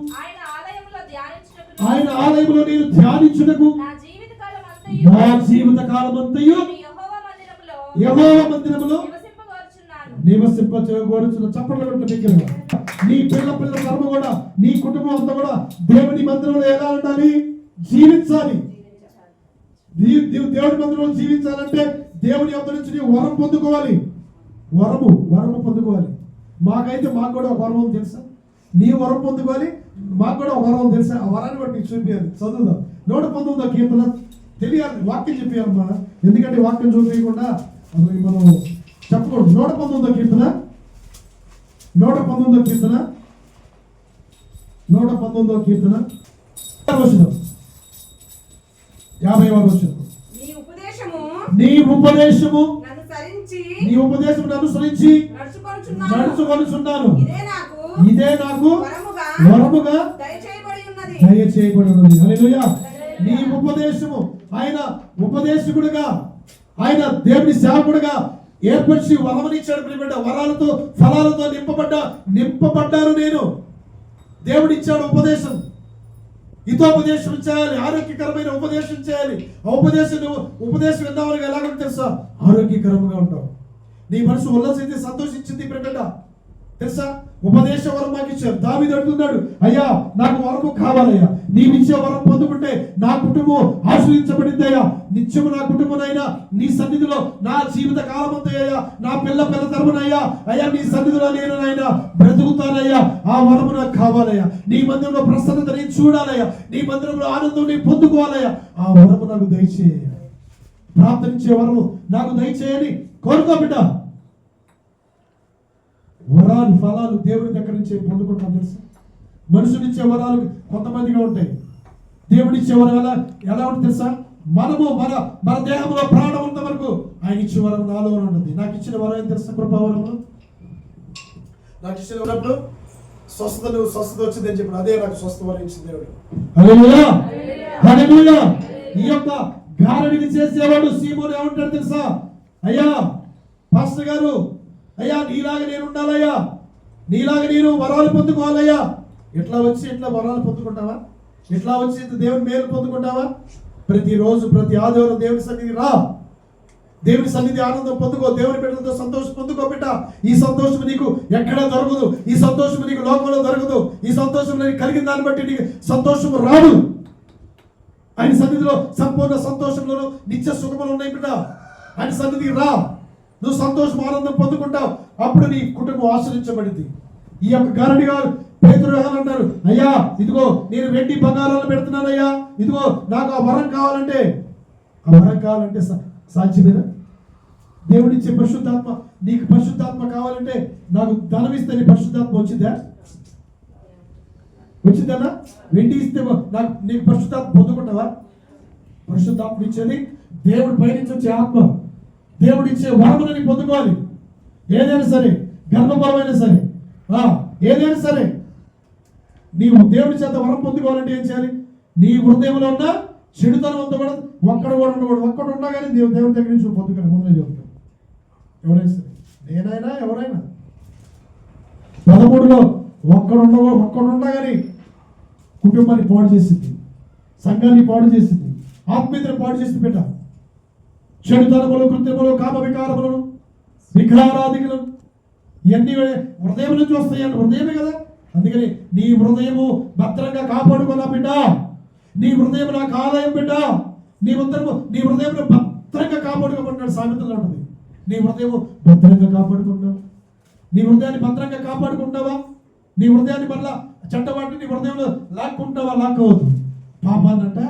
[SPEAKER 1] ఆయన ఆలయంలో నేను ధ్యానించుటకు కాలమంతయు యెహోవా మందిరములో నివసింపచేయగోరుచున్న. చప్పట్లు కొట్టు దగ్గరగా. నీ పిల్ల కర్మ కూడా, నీ కుటుంబం అంతా కూడా దేవుని మందిరంలో ఎలా ఉండాలి? జీవించాలి. దేవుని మందిరంలో జీవించాలంటే దేవుని యొద్ద నుంచి నీ వరం పొందుకోవాలి. వరము పొందుకోవాలి. మాకు కూడా ఒక వరం ఉంది తెలుసా? నీ వరం పొందుకోవాలి, మాకు కూడా ఒక వరం తెలుసా? ఆ వరాన్ని బట్టి నీకు చూపించాలి. చదువుదాం. 119వ కీర్తన తెలియాలి, వాక్యం చెప్పాలమ్మా. ఎందుకంటే వాక్యం చూపించకుండా అసలు మనం చెప్పకూడదు. 119వ కీర్తన 119వ కీర్తన 119వ కీర్తన 50వ వచనం. నీ ఉపదేశము నన్ను అనుసరించి నడుచుకొనుచున్నాను. ఇదే నాకు వరముగా దయచేయబడి ఉన్నది. హల్లెలూయా. నీ ఉపదేశము, ఆయన ఉపదేశకుడుగా, ఆయన దేవుని సేవకుడుగా ఏర్పరిచి వరమనిచ్చాడు. ప్రియమైన వరాలతో ఫలాలతో నింపబడ్డారు. నేను దేవుడిచ్చాడు ఉపదేశం. హితోపదేశం చేయాలి, ఆరోగ్యకరమైన ఉపదేశం చేయాలి. ఆ ఉపదేశం విన్నవారికి ఎలాగో తెలుసా? ఆరోగ్యకరంగా ఉంటావు. నీ మనసు ఉల్లాసింది, సంతోషించింది. బిడ్డ తెలుసా? ఉపదేశ వరం మాకు ఇచ్చారు. దావీదు అడుగుతున్నాడు, అయ్యా నాకు వరము కావాలయ్యా, నీవిచ్చే వరం పొందుకుంటే నా కుటుంబం ఆశ్రయించబడిందయ్యా. నిత్యము నా కుటుంబనైనా నీ సన్నిధిలో నా జీవిత కాలమంతయ్యా, నా పిల్ల తరమునయ్యా, అయ్యా నీ సన్నిధిలో నేను నాయన బ్రతుకుతానయ్యా. ఆ వరము నాకు కావాలయ్యా. నీ మందిరంలో ప్రసన్నత నేను చూడాలయ్యా. నీ మందిరంలో ఆనందం నేను పొందుకోవాలయ్యా. ఆ వరము నాకు దయచేయ. ప్రార్థనించే వరము నాకు దయచేయని కోరుకో బిడ్డ. వరాలు ఫలాలు దేవుని దగ్గర నుంచి పొందుకుంటాం తెలుసా? మనుషునిచ్చే వరాలు కొంతమందిగా ఉంటాయి. దేవుడిచ్చే వరాలు ఎలా ఉంటుంది తెలుసా? మనము మన దేహంలో ప్రాణం ఉన్న వరకు ఆయన ఇచ్చే వరం నాలో ఉన్నది. నాకు ఇచ్చిన వరం ఏం తెలుసా? కృపావరము. నాకు ఇచ్చిన వరప్పుడు స్వస్థత వచ్చింది అని చెప్పి అదే నాకు స్వస్థ వరం ఇచ్చింది దేవుడు. హల్లెలూయా, హల్లెలూయా. ఈ యొక్క గారడిని చేసేవాడు సీమోను ఏమంటాడు తెలుసా? అయ్యా పాస్టర్ గారు, అయ్యా నీలాగా నేను ఉండాలయ్యా, నీలాగా నేను వరాలు పొందుకోవాలయ్యా. ఎట్లా వరాలు పొందుకుంటావా? ఎట్లా వచ్చి దేవుని మేలు పొందుకుంటావా? ప్రతిరోజు ప్రతి ఆదివారం దేవుని సన్నిధి రా. దేవుని సన్నిధి ఆనందం పొందుకో. దేవుని బిడ్డలతో సంతోషం పొందుకో బిడ్డ. ఈ సంతోషం నీకు ఎక్కడ దొరకదు. ఈ సంతోషం నీకు లోకంలో దొరకదు. ఈ సంతోషం నీకు కలిగిన దాన్ని బట్టి నీకు సంతోషం రాదు. ఆయన సన్నిధిలో సంపూర్ణ సంతోషంలో నిత్య సుఖములు ఉన్నాయి బిడ్డ. ఆయన సన్నిధికి రా. నువ్వు సంతోషం ఆనందం పొందుకుంటావు. అప్పుడు నీ కుటుంబం ఆశ్రయించబడింది. ఈ యొక్క గారడి గారు పేతురు అంటారు, అయ్యా ఇదిగో నేను వెండి బంగారాలు పెడుతున్నానయ్యా, ఇదిగో నాకు ఆ వరం కావాలంటే సాధ్యమేనా? దేవుడిచ్చే పరిశుద్ధాత్మ, నీకు పరిశుద్ధాత్మ కావాలంటే నాకు ధనం ఇస్తే నీ పరిశుద్ధాత్మ వచ్చిందన్నా? వెండి ఇస్తే నాకు నీకు పరిశుద్ధాత్మ పొందుకుంటావా? పరిశుద్ధాత్మ ఇచ్చేది దేవుడి పైనుంచి వచ్చే ఆత్మ. దేవుడిచ్చే వరములని పొందుకోవాలి. ఏదైనా సరే, గర్భఫలమైనా సరే, ఏదైనా సరే నీవు దేవుడి చేత వరం పొందుకోవాలంటే ఏం చేయాలి? నీ హృదయంలో ఉన్న చెడుతనం అంతా కూడా ఒక్కడు ఉన్నా కానీ దేవుడి దగ్గర నుంచి పొందుకోవాలి. ముందుగా చెప్తాను, ఎవరైనా సరే, నేనైనా ఎవరైనా 13లో ఒక్కడున్నా కానీ కుటుంబాన్ని పాడు చేసింది, సంఘాన్ని పాడు చేసింది, ఆత్మీయతను పాడు చేసి పెట్ట. చెడుతనములు, కృత్యములు, కామ వికారములను, విగ్రహారాధికులను ఇవన్నీ హృదయం నుంచి వస్తాయండి. హృదయమే కదా. అందుకని నీ హృదయము భద్రంగా కాపాడుకోనా బిడ్డ. నీ హృదయం నాకు ఆలయం బిడ్డ. నీ హృదయం భద్రంగా కాపాడుకోమన్నాడు. సామెతలో ఉంటుంది. నీ హృదయం భద్రంగా కాపాడుకుంటావు. నీ హృదయాన్ని భద్రంగా కాపాడుకుంటావా? నీ హృదయాన్ని మళ్ళా చెడ్డవాటిని నీ హృదయంలో లాక్కుంటావా? లాక్కోవద్దు. పాపాన్నంట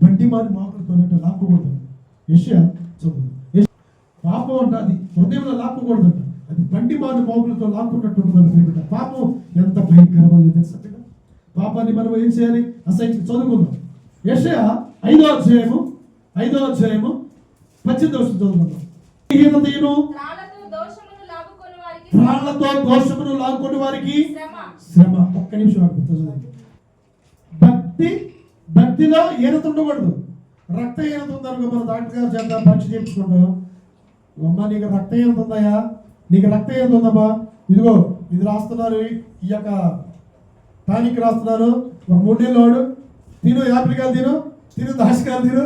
[SPEAKER 1] బండి మారి మాకులతోనంట లాక్కకూడదు. యెషయా చదువు. పాపం అంట అది హృదయంలో లాక్కకూడదంట. అది బండి మారి మాకులతో లాక్కున్నట్టు ఉంటుంది. పాపం ఎంత భయంకరమైనది తెలుసా బిడ్డ? పాపాన్ని మనం ఏం చేయాలి? అసలు చదువుకుందాం. యెషయా 5వ అధ్యాయము 18వ వచనం చదువుకుందాం. ప్రాణలతో దోషమును లాక్కొని వారికి శ్రమ. ఒక్క నిమిషం భక్తిలో ఈనత ఉండకూడదు. రక్తహీనత ఉందనుకో, మన డాక్టర్ గారు చేత పరీక్ష చేయించుకుంటాం. అమ్మ నీకు రక్తహీనత ఉందయ్యా, నీకు రక్తహీనత ఉందమ్మా, ఇదిగో ఇది రాస్తున్నారు, ఈ యొక్క టానిక్ రాస్తున్నారు, ఒక 3 నెలలు వాడు, తిను యాపిల్ కాయలు తిను, దాచికాయలు తిను,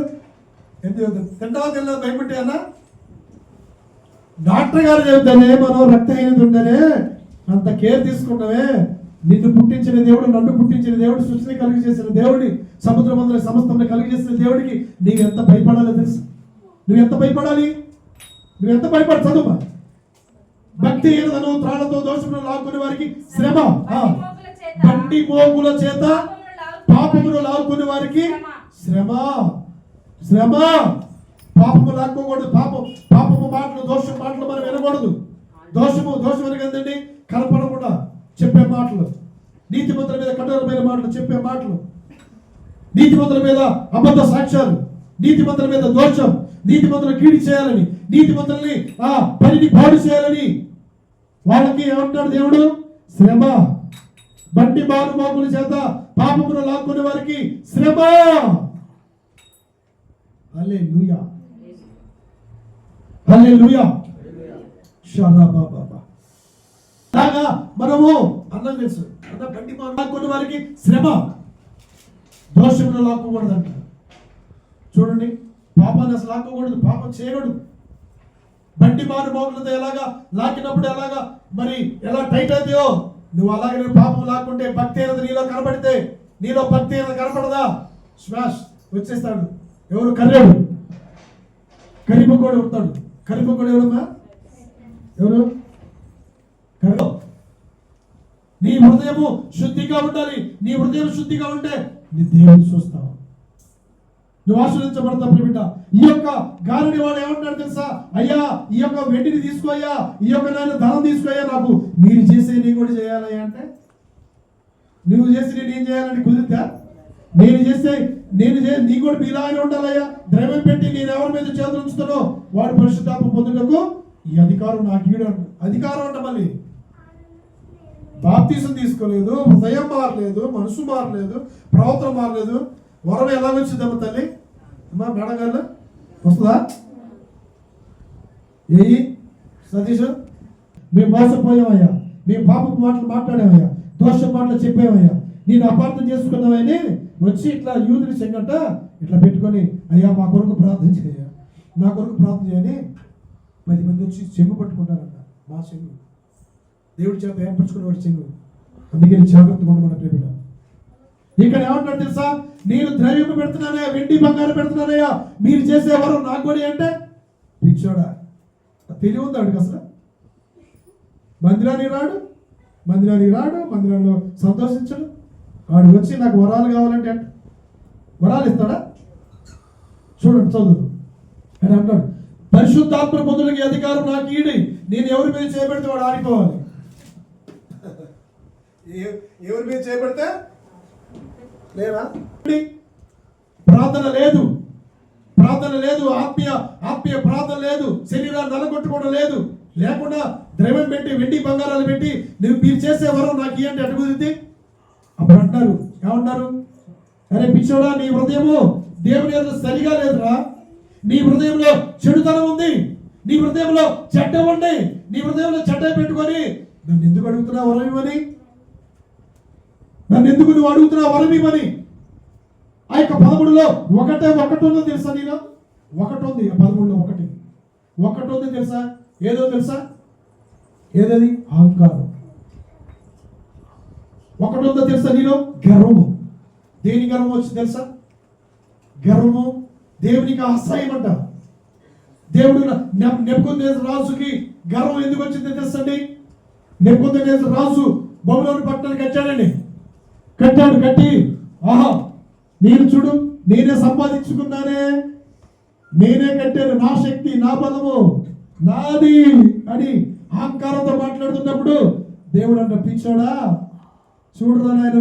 [SPEAKER 1] ఎందుకు తింటావా తినలేదు భయపెట్టే అన్న? డాక్టర్ గారు చెబుతానే మనం రక్తహీనత ఉంటేనే అంత కేర్ తీసుకుంటామే. నిన్ను పుట్టించిన దేవుడు, నన్ను పుట్టించిన దేవుడు, సృష్టిని కలిగి చేసిన దేవుడి, సముద్రమందుల సమస్తం కలిగి చేసిన దేవుడికి నీవు ఎంత భయపడాలో తెలుసు? నువ్వెంత భయపడాలి? నువ్వెంత భయపడ చదువు. భక్తి ఏదను త్రాళ్లతో దోషమును లాక్కునే వారికి శ్రమ, బండి మోగుల చేత పాపమును లాక్కునే వారికి శ్రమ. శ్రమ. పాపము లాక్కోకూడదు. పాపము మాటలు, దోషం మాటలు మనం వినకూడదు. దోషం అనగండి కనపడకుండా చెప్పే మాటలు, నీతిమంతుల మీద కఠోరమైన మాటలు చెప్పే మాటలు, నీతిమంతుల మీద అబద్ధ సాక్ష్యాలు, నీతిమంతుల మీద దోషం, నీతిమంతులు కీడి చేయాలని, నీతిమంతుల్ని పనిని పాడు చేయాలని వాళ్ళకి ఏమంటాడు దేవుడు? శ్రమ. బండి మారు మోగుల చేత పాపమును లాక్కునే వారికి శ్రమ. హల్లెలూయా, హల్లెలూయా. లాగా మనము అన్నం తెలుసు అన్న, బండి మారు లాక్కునే వారికి శ్రమ. దోషమును లాక్కకూడదంట. చూడండి, పాపాన్ని అసలు లాక్కకూడదు, పాపం చేయకూడదు. బండి మారు మోగులతో ఎలాగా లాకినప్పుడు ఎలాగా మరి ఎలా టైట్ అవుతాయో నువ్వు అలాగే నువ్వు పాపం లాక్కుంటే, భక్తి అనేది నీలో కనబడితే, నీలో భక్తి అనేది కనపడదా స్మాష్ వచ్చేస్తాడు. ఎవరు? కర్రేడు, కరిపకోడు ఉంటాడు. కరిపకోడు ఎవరమ్మా? ఎవరు? కర్ర. నీ హృదయము శుద్ధిగా ఉండాలి. నీ హృదయం శుద్ధిగా ఉంటే నీ దేవుని చూస్తావు, నువ్వు ఆశీర్వదించబడతావు. బిడ్డ, ఈ యొక్క గాలిని వాడు ఏమంటాడు తెలుసా? అయ్యా, ఈ యొక్క వెండిని తీసుకోయ్యా, ఈ యొక్క నేను ధనం తీసుకోయ్యా, నాకు మీరు చేసే నీ కూడా చేయాలయ్యా అంటే, నువ్వు చేసి నేను చేయాలని కుదిరితే, నేను చేస్తే నీ కూడా మీలాగానే ఉండాలయ్యా. ద్రవ్యం పెట్టి నేను ఎవరి మీద చేతులు ఉంచుతానో వాడు పరిశుద్ధాత్మ పొందుటకు ఈ అధికారం నాకు ఈడాడు. అధికారం అంటే మళ్ళీ బాప్తీసం తీసుకోలేదు, హృదయం మారలేదు, మనసు మారలేదు, ప్రవర్తన మారలేదు. వరం ఎలా వచ్చిందమ్మ తల్లి? అమ్మా మేడం గారు వస్తుందా? ఏ సతీష్, మేము మోసపోయామయ్యా, మేము పాపపు మాటలు మాట్లాడామయ్యా, దోష మాటలు చెప్పామయ్యా, నేను అపార్థం చేసుకున్నామని వచ్చి ఇట్లా యూదుని చెంగట ఇట్లా పెట్టుకొని, అయ్యా మా కొరకు ప్రార్థన చేయ, నా కొరకు ప్రార్థన చేయని 10 మంది వచ్చి చెంగు పట్టుకుంటారంట. మా చెంగు దేవుడి చేత ఏర్పరచుకునేవాడు చెంగు. అందుకే జాగ్రత్తగా ఉండమని ప్రేమిట. ఇక్కడ ఏమంటాడు తెలుసా? నేను ద్రవ్యం పెడుతున్నానయ్యా, వెండి బంగారం పెడుతున్నానయ్యా, మీరు చేసేవారు నాకు కూడా అంటే పిచ్చోడా, తెలివి ఉంది వాడికి అసలు. మందిరానికి రాడు, మందిరంలో సంతోషించడు. వాడు వచ్చి నాకు వరాలు కావాలంటే అంటే వరాలు ఇస్తాడా? చూడండి, చదువు అని అంటాడు, పరిశుద్ధాత్మ పొందులకి అధికారం నాకు ఈడి, నేను ఎవరి మీద చేయబెడితే వాడు ఆడిపోవాలి. ఎవరి మీద చేయబడితే లేదా? ప్రార్థన లేదు, ఆత్మీయ ప్రార్థన లేదు, శరీరాన్ని నలగొట్టుకోవడం లేదు, లేకుండా ద్రవ్యం పెట్టి వెండి బంగారాలు పెట్టి మీరు చేసే వరం నాకు ఇవ్వండి అటు కుదిరితే అప్పుడు అంటారు, ఏమంటారు? అరే పిచ్చోడా, నీ హృదయము దేవుని యొక్క సరిగా లేదురా, నీ హృదయంలో చెడుతనం ఉంది, నీ హృదయంలో చెడ్డ ఉండి, నీ హృదయంలో చెడ్డ పెట్టుకొని నన్ను ఎందుకు అడుగుతున్నా వరం ఇవ్వని, నన్ను ఎందుకు నువ్వు అడుగుతున్నా వరం ఇవ్వని. ఆ యొక్క 13లో ఒకటి ఉందో తెలుసా? నేను ఒకటి ఉంది, 13లో ఒకటి ఉంది తెలుసా? ఏదో తెలుసా? ఏదది? అహంకారం. ఒకటి ఉందో తెలుసా? నీలో గర్వము. దేని గర్వం వచ్చి తెలుసా? గర్వము దేవునికి అసహ్యం అంట. దేవుడు నెబుకద్నెజరు రాజుకి గర్వం ఎందుకు వచ్చిందో తెలుసండి? నెబుకద్నెజరు రాజు బబులోను పట్టణాన్ని కట్టి ఆహా, నేను చూడు, నేనే సంపాదించుకున్నానే, నేనే కట్టాను, నా శక్తి, నా బలము నాది అని అహంకారంతో మాట్లాడుతున్నప్పుడు దేవుడు అంట, పిచ్చోడా చూడరా నాయన,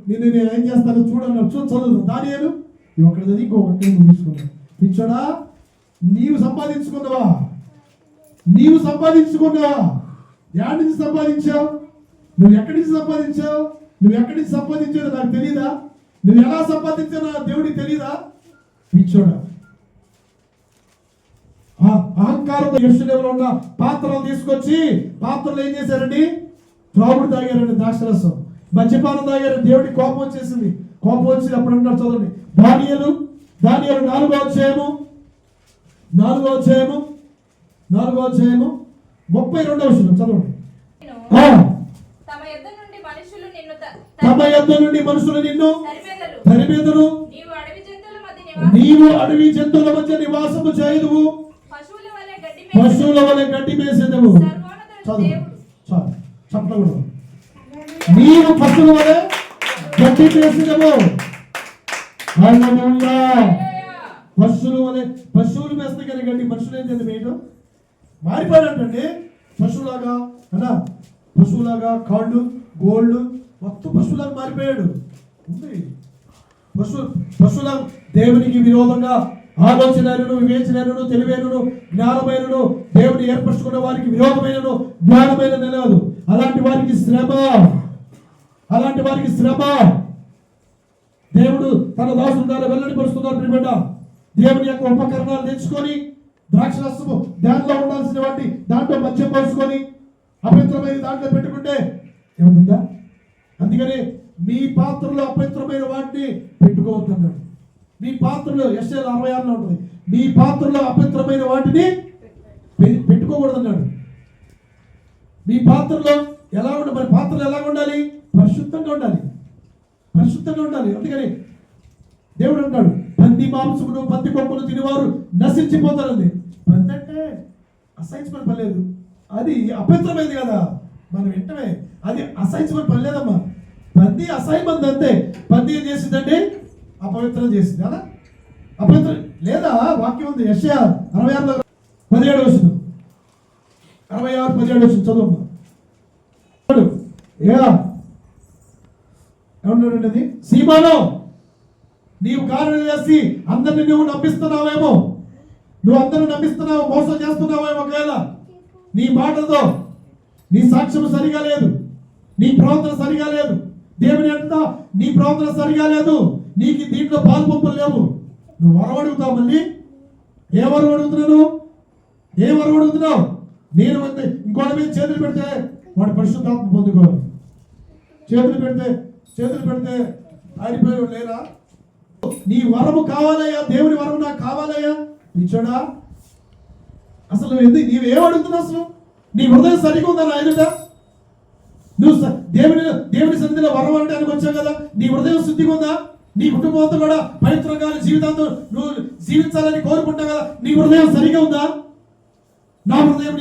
[SPEAKER 1] నేను ఏం చేస్తాను చూడన్నా. చదువు దానియేలు ఒకటి ఇంకొకటి ముగించుకున్నావు. పిచ్చోడా, నీవు సంపాదించుకున్నావా? ఎక్కడి నుంచి సంపాదించావు? నువ్వు ఎక్కడి నుంచి సంపాదించావు నాకు తెలియదా? నువ్వు ఎలా సంపాదించావు నా దేవుడికి తెలియదా? పిచ్చోడా, అహంకారంతో యెరూషలేములో ఉన్న పాత్రలు తీసుకొచ్చి పాత్రలు ఏం చేశారండి? త్రాగుడు తాగారండి, ద్రాక్షరసం, మద్యపానం తాగారండి. దేవుడికి కోపం వచ్చేసింది. కోపం వచ్చి అప్పుడు అంటారు, చదవండి, దానియేలు 4వ అధ్యాయము 4వ అధ్యాయము 32వ వచనం చదవండి.
[SPEAKER 2] తమ యొద్ద నుండి మనుషులు
[SPEAKER 1] నిన్ను తరిమెదరు, నీవు అడవి జంతువుల మధ్య నివాసము చేయుదువు, పశువుల వలె గడ్డి మేసేదవు. నీవు పశువుల వలె గడ్డి మేసేదవు. హల్లెలూయా. పశువులు మేస్తే కానీ గడ్డి, మనుషులు ఏం చేద్దాం వేయడం మారిపోయాడంటే పశువులాగా అలా, పశువులాగా కాళ్ళు గోళ్ళు మొత్తం పశువులాగా మారిపోయాడు. పశువుల దేవునికి విరోధంగా ఆలోచనను, వివేచనను, తెలివైనను, జ్ఞానమైనను, దేవుని ఏర్పరచుకున్న వారికి విరోధమైనను, జ్ఞానమైన నిలవదు. అలాంటి వారికి శ్రమ. దేవుడు తన దాసుల ద్వారా వెల్లడిపరుస్తున్నారు. ప్రియబిడ్డ, దేవుని యొక్క ఉపకరణాలు తెచ్చుకొని ద్రాక్షరసము దాంట్లో ఉండాల్సిన వాటి దాంట్లో మద్యం పోసుకొని అపవిత్రమైన దాంట్లో పెట్టుకుంటే ఏముందా? అందుకని మీ పాత్రలో అపవిత్రమైన వాటిని పెట్టుకోవద్దన్నాడు. మీ పాత్రలో యెషయా 66లో ఉంటుంది, మీ పాత్రలో అపవిత్రమైన వాటిని పెట్టుకోకూడదన్నాడు. మీ పాత్రలో ఎలా ఉండాలి? మరి పాత్రలు ఎలా ఉండాలి? పరిశుద్ధంగా ఉండాలి. అందుకని దేవుడు అంటాడు, పంది మాంసమును పంది కొమ్మును తినేవారు నశించిపోతారండి. పంది అంటే అసహించమని పర్లేదు, అది అపవిత్రమైంది కదా, మనం వింటమే, అది అసహించమని పర్లేదమ్మా. పంది అసహ్యమంది అంతే. పంది ఏం చేసిందండి? అపవిత్రం చేసింది అలా. అపవిత్రం లేదా? వాక్యం ఉంది యెషయా 66లో 17వ వచనం, 66:17 చదువమ్మా. ఏమన్నాడండి అది? సీమాలో నీవు కారణం చేసి అందరిని నువ్వు నమ్మిస్తున్నావేమో, మోసం చేస్తున్నావేమో. ఒకవేళ నీ మాటతో నీ సాక్ష్యం సరిగా లేదు, నీ ప్రవర్తన సరిగా లేదు, దేవుని అంట నీ ప్రవర్తన సరిగా లేదు, నీకు దీంట్లో పాల్పంపులు లేవు, నువ్వు వరం అడుగుతావు. మళ్ళీ ఏ వరం అడుగుతున్నావు? నేను ఇంకోటి మీద చేతులు పెడితే వాడు పరిశుద్ధాత్మ పొందుకోవాలి. చేతులు పెడితే ఆడిపోయి లేరా? నీ వరము కావాలయ్యా, దేవుని వరం నాకు కావాలయ్యా. పిచ్చోడా, అసలు నీవేం అడుగుతున్నావు? అసలు నీ హృదయం సరిగా ఉందా నా ఎదుట? నువ్వు దేవుని సన్నిధిలో వరం అనడానికి వచ్చావు కదా, నీ హృదయం శుద్ధిగా ఉందా? నీ కుటుంబం అంతా కూడా పవిత్రంగా జీవితాంతో నువ్వు జీవించాలని కోరుకుంటావు కదా, నీ హృదయం సరిగా ఉందా? నీ హృదయం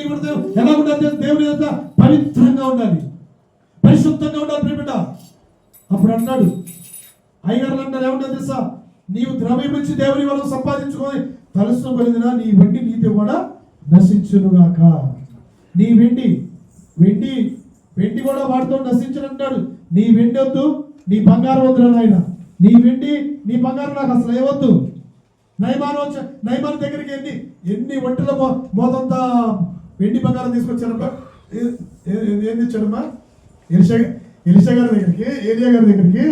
[SPEAKER 1] ఎలా ఉండాలి? దేవుని యొక్క పవిత్రంగా ఉండాలి, పరిశుద్ధంగా ఉండాలి ప్రియబిడ్డ. అప్పుడు అన్నాడు, అయ్యగారులు అంటారు, ఏమంటారు తెలుసా? నీవు ద్రవ్యం నుంచి దేవుని వల్ల సంపాదించుకొని తలసుకొనిదినా నీ వెండి నీతి కూడా నశించునుగాక. నీ వెండి కూడా వాటితో నశించనంటాడు. నీ వెండి వద్దు, నీ బంగారం వద్దు నాయన. నీ వెండి నీ బంగారం నాకు అసలు ఏవద్దు. నయమాను దగ్గరికి ఎన్ని ఒంటెల మోతంతా వెండి బంగారం తీసుకొచ్చారమ్మా. ఏం తెచ్చాడమ్మా? ఎలిషా గారి దగ్గరికి, ఏలియా గారి దగ్గరికి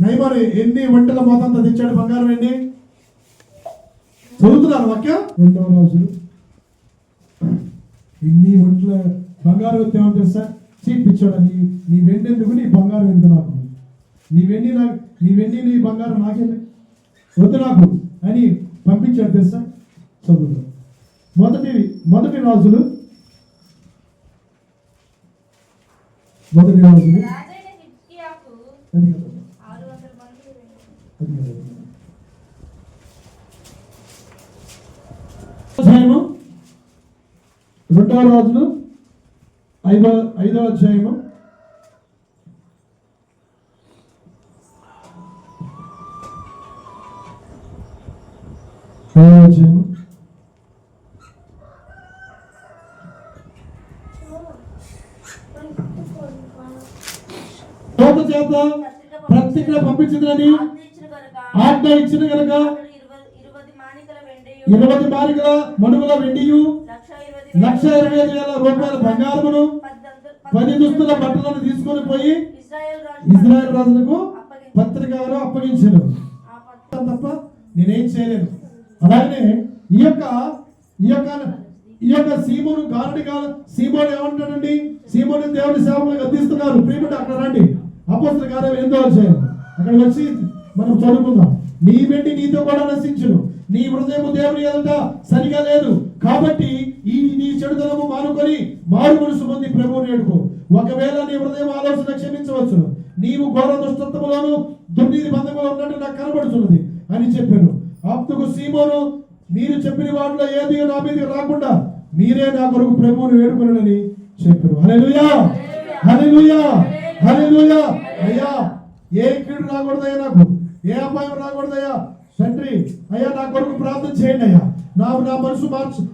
[SPEAKER 1] నయమాను ఎన్ని ఒంటెల మోతంతా తెచ్చాడు బంగారం? ఎన్ని చదువుతున్నారు వాక్యం? 2వ రాజులు. ఇన్ని ఒంట్ల బంగారం ఎత్తేమని తెలుసా? చీపిచ్చాడు. నీ వెండి ఎందుకు, నీ బంగారం ఎందుకు నాకు? నీ వెండి నీ బంగారం నాకెందుకు, వద్దు నాకు అని పంపించాడు తెలుసా? చదువు. మొదటి రాజులు అధ్యాయము 2వ రాజులు 5వ అధ్యాయము 5వ అధ్యాయము చేత ప్రతిజ్ఞ పంపించిందని ఆజ్ఞ ఇచ్చిన కనుక 20 మానికల మణుగుల వెండియు 1,25,000 రూపాయల బంగారమును 10 దుస్తుల బట్టలను తీసుకొని పోయి ఇజ్రాయెల్ రాజులకు పత్రికలో అప్పగించాను. తప్ప నేనేం చేయలేను. అలాగే ఈ యొక్క సీమోను సీమోను ఏమంటాడండి? సీమోను దేవుడి సేవకులకు అందిస్తున్నారు. ప్రియబిడ్డ అక్కడ రండి. అపోస్తలుల కార్యం 8వ అధ్యాయం. అక్కడ వచ్చి మనం చదువుకుందాం. నీ వెండి నీతో కూడా నశించును, నీ హృదయం దేవుని ఎదుట సరిగా లేదు. కాబట్టి నీ చెడుదనము మానుకొని మారు మనసు పొంది ప్రభువుని వేడుకో. ఒకవేళ నీ హృదయం ఆలోచన క్షమించవచ్చును, నీవు ఘోర దుష్టత్వములోను దుర్నీతి బంధంలో ఉన్నట్టు నాకు కనబడుతున్నది అని చెప్పాను. అప్పుడు సీమోను, మీరు చెప్పిన వాటిలో ఏది నా మీదకి రాకుండా మీరే నా కొరకు ప్రభువుని వేడుకొనని చెప్పాను. హల్లెలూయా, హల్లెలూయా, హల్లెలూయా. అయ్యా, ఏ కీడు రాకూడదయ్యా, నాకు ఏ అపాయం రాకూడదయ్యా తండ్రి. అయ్యా, నా కొరకు ప్రార్థన చేయండి అయ్యా. నా మనసు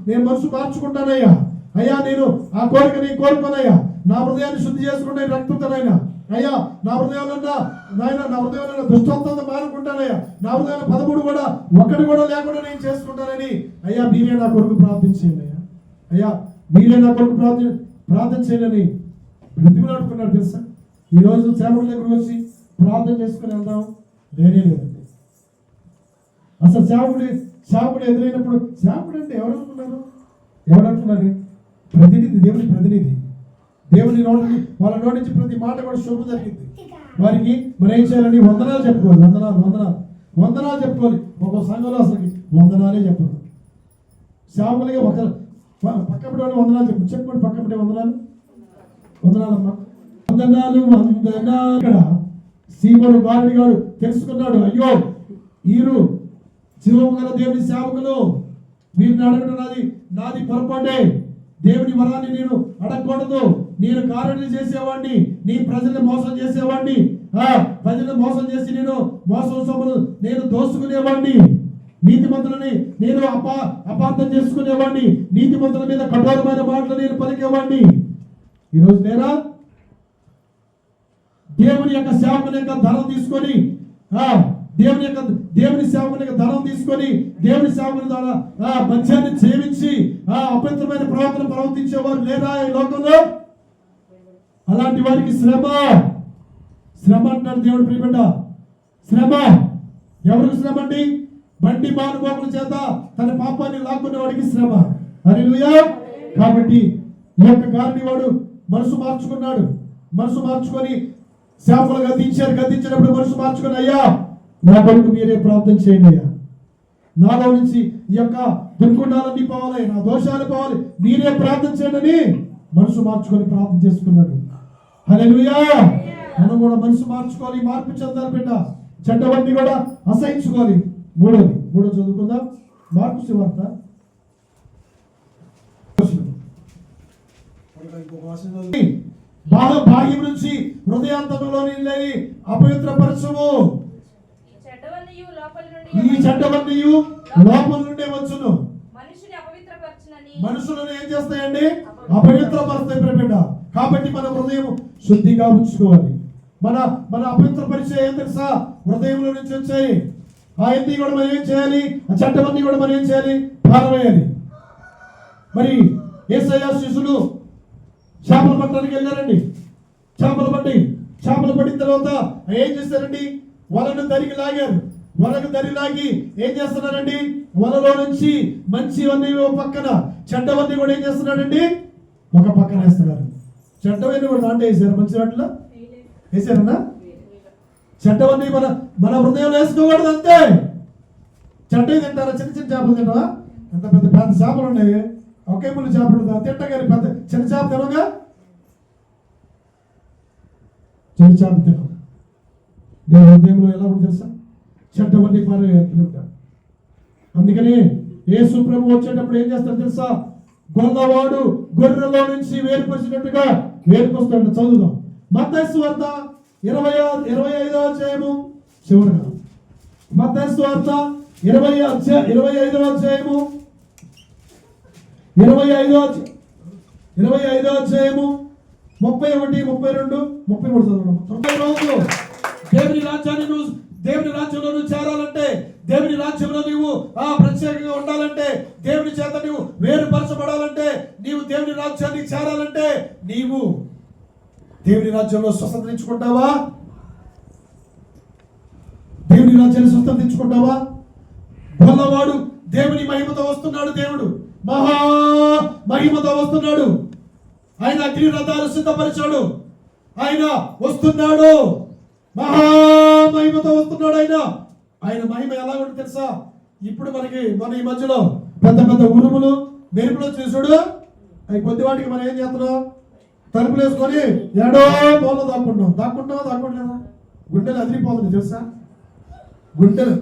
[SPEAKER 1] నేను మనసు మార్చుకుంటానయ్యా. అయ్యా, నేను ఆ కోరిక నీ కోరుకోనయ్యా. నా హృదయాన్ని శుద్ధి చేసుకుంటే రక్తుతానైనా. అయ్యా, నా హృదయంలో నాయన, నా హృదయంలో దుష్టంతో మానుకుంటానయ్యా. నా హృదయంలో 13 కూడా ఒక్కటి కూడా లేకుండా నేను చేసుకుంటానని అయ్యా మీరే నా కొరకు ప్రార్థించేయండి అయ్యా. అయ్యా, మీరే నా కొరకు ప్రార్థన చేయాలని బ్రతిమలాడుకున్నాడు తెలుసా. ఈరోజు సేవకుల దగ్గరకు వచ్చి ప్రార్థన చేసుకుని వెళ్దాం లేనే లేదండి. అసలు సేవకుడు ఎదురైనప్పుడు సేవకుడు అంటే ఎవరు అనుకున్నారు? ప్రతినిధి, దేవుని ప్రతినిధి. దేవుని నోటి వాళ్ళ నోటి నుంచి ప్రతి మాట కూడా శుభ జరిగింది. వారికి మరి ఏం చేయాలని వందనాలు చెప్పుకోవాలి. వందనాలు చెప్పుకోవాలి. ఒక్కో సంఘంలో అసలు వందనాలే చెప్పరు. సేవకులకి ఒక పక్కపడి వాళ్ళు వందనాలు చెప్పుకోండి. పక్కపడి వందనాలమ్మా, వందనాలు. ఇక్కడ సీమోను గారుడిగాడు తెలుసుకున్నాడు, అయ్యో వీరు జీవము గల దేవుని సేవకులు, వీరిని అడగడం నాది పొరపాటే. దేవుని వరాన్ని నేను అడగకూడదు. నేను కార్యాలు చేసేవాడిని, నీ ప్రజల్ని మోసం చేసేవాడిని, ప్రజలను మోసం చేసి నేను మోసం సొమ్మును నేను దోసుకునేవాడిని, నీతిమంతులని నేను అపార్థం చేసుకునేవాడిని, నీతిమంతుల మీద కఠోరమైన మాటలు నేను పలికేవాడిని. ఈరోజు నేనా దేవుని యొక్క సేవకుని యొక్క ధనం తీసుకొని దేవుని సేవకుని యొక్క ధనం తీసుకొని దేవుని సేవకుని ద్వారా మద్యాన్ని సేవించి అపవిత్రమైన ప్రవర్తన ప్రవర్తించేవారు లేదా ఈ లోకంలో? అలాంటి వారికి శ్రమ అంటాడు దేవుడు. ప్రియబిడ్డ, శ్రమ ఎవరికి శ్రమ అండి? బండి మానుభోగుల చేత తన పాపాన్ని లాక్కునే వాడికి శ్రమ. హల్లెలూయా. కాబట్టి ఈ యొక్క కారణి వాడు మనసు మార్చుకున్నాడు. మనసు మార్చుకొని సేవకులు గద్దించినప్పుడు మనసు మార్చుకొని, అయ్యా నా కొరకు మీరే ప్రార్థన చేయండి అయ్యా. నాలో నుంచి ఈ యొక్క దుర్గుణాలన్నీ పోవాలి, నా దోషాలు పోవాలి, మీరే ప్రార్థన చేయండి అని మనసు మార్చుకొని ప్రార్థన చేసుకున్నాడు. హల్లెలూయా. మనం కూడా మనసు మార్చుకోవాలి, మార్పు చెందాలి బిడ్డ. చెడ్డవన్నీ కూడా అసహించుకోవాలి. మూడో చదువుకుందాం. మార్కు సువార్త భాగ్యం నుంచి హృదయాంతరంలోని అపవిత్రపరచము. ఈ చెడ్డవన్నీ లోపల నుండే వచ్చును. మనుషులను ఏం చేస్తాయండి? అపవిత్రపరుస్తాయి బిడ్డ. కాబట్టి మన హృదయం శుద్ధిగా ఉంచుకోవాలి. మన అపవిత్ర పరిచయం ఏం తెలుసా? హృదయంలో నుంచి వచ్చాయి. అవన్నీ కూడా మనం ఏం చేయాలి? ఆ చెడ్డవన్నీ కూడా మనం ఏం చేయాలి? పారవేయాలి. మరి యేసయ్య శిష్యులు చేపలు పట్టడానికి వెళ్ళారండి. చేపలు పట్టిన తర్వాత ఏం చేశారండి? వలను దరికి లాగారు. వలకు దరి లాగి ఏం చేస్తున్నారండి? వలలో నుంచి మంచివన్నీ ఒక పక్కన, చెడ్డవన్నీ కూడా ఏం చేస్తున్నారండి? ఒక పక్కన వేస్తున్నారు. చెడ్డవన్నీ కూడా దాంట్లో వేసారు, మంచి వాటిలో వేసారన్నా? చెడ్డవన్నీ మన హృదయంలో వేసుకోకూడదు అంతే. చెడ్డవి తింటారా? చిన్న చేపలు తింటారా? ఎంత పెద్ద చేపలు ఉన్నాయి, ఒకే ముళ్ళు చేపలు తింటగాని పెద్ద చిన్న చేప తినగా, చిన్న చేప తిన నేను హృదయంలో ఎలా ఉంటుంది తెలుసా? చెడ్డవన్నీ పారేస్తుంటారు. అందుకని యేసు ప్రభు వచ్చేటప్పుడు ఏం చేస్తారు తెలుసా? గొల్లవాడు గొర్రెలో నుంచి వేరుపరిచినట్టుగా వేరుకొస్తాడు. చదువుదాం. మత్తయి సువార్త 25వ అధ్యాయము చివరగా. మత్తయి సువార్త 25వ అధ్యాయము 25వ అధ్యాయము 31, 32, 33 చదవడం. 90 రోజులు దేవుని రాజ్యంలో నువ్వు చేరాలంటే, దేవుని రాజ్యంలో నీవు ప్రత్యేకంగా ఉండాలంటే, దేవుని చేత నీవు వేరుపరచబడాలంటే, నీవు దేవుని రాజ్యాన్ని చేరాలంటే, నీవు దేవుని రాజ్యంలో స్వతంత్రించుకుంటావా? దేవుని రాజ్యాన్ని స్వతంత్రించుకుంటావా? గొల్లవాడు దేవుని మహిమతో వస్తున్నాడు. దేవుడు మహా మహిమతో వస్తున్నాడు. ఆయన అగ్ని రథాలు సిద్ధపరిచాడు. ఆయన వస్తున్నాడు. మహామహిమతో వస్తున్నాడు ఆయన. ఆయన మహిమ ఎలా ఉంటుంది తెలుసా? ఇప్పుడు మన ఈ మధ్యలో పెద్ద పెద్ద ఉరుములు మెరుపులు చూసుడు, అవి కొద్ది వాటికి మనం ఏం చేస్తున్నాం? తలుపులు వేసుకొని ఎడో మూల దాక్కుంటావా? గుండెలు అదిరిపోతుంది తెలుసా? గుండెలు.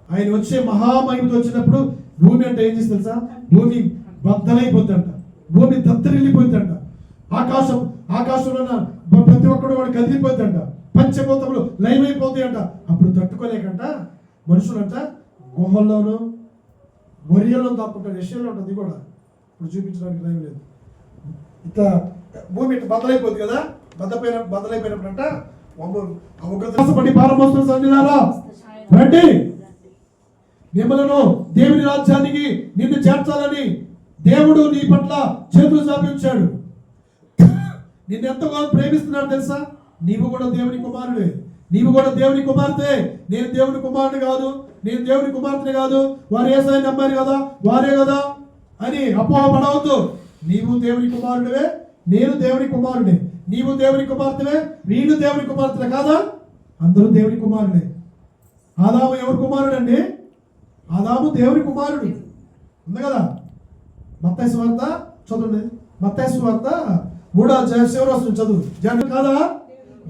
[SPEAKER 1] ఆయన వచ్చే మహామహిమతో వచ్చినప్పుడు భూమి అంటే ఏం చేసి తెలుసా? భూమి బద్దలైపోతుందంట, భూమి దత్తరిల్లిపోతుందంట, ఆకాశంలో ప్రతి ఒక్కడు వాడు కదిలిపోతుందంట, పంచభూతములు లైవ్ అయిపోతాయంట. అప్పుడు తట్టుకోలేకంట మనుషులంట గుహల్లోనూ మొరియల్లో దాక్కుంటారు. విషయంలో ఉంటుంది కూడా, ఇప్పుడు చూపించడానికి లైవ్ లేదు. ఇట్లా భూమి ఇట్లా బద్దలైపోతుంది కదా, బద్దలైపోయినప్పుడంట ఉగ్రతపడి పారమోస్తున్న సన్నిధారా రండి, మిమ్మలను దేవుని రాజ్యానికి నిన్ను చేర్చాలని దేవుడు నీ పట్ల చేతులు చాపించాడు. నిన్ను ఎంతగానో ప్రేమిస్తున్నాడు తెలుసా? నీవు కూడా దేవుని కుమారుడే, నీవు కూడా దేవుని కుమార్తె. నేను దేవుని కుమారుడు కాదు, నేను దేవుని కుమార్తెని కాదు, వారు యేసయ్యని నమ్మారు కదా, వారే కదా అని అపోహపడవద్దు. నీవు దేవుని కుమారుడివే, నేను దేవుని కుమారుడే. నీవు దేవుని కుమార్తెవే, వీళ్ళు దేవుని కుమార్తెలే కాదా? అందరూ దేవుని కుమారుడే. ఆదాము ఎవరి కుమారుడు అండి? ఆదాము దేవుని కుమారుడు. ఉంది కదా? మత్తయి సువార్త చదువుండి, మత్తయి సువార్త 3వ అధ్యాయం చివరి వచనం చదువు. జనం కాదా?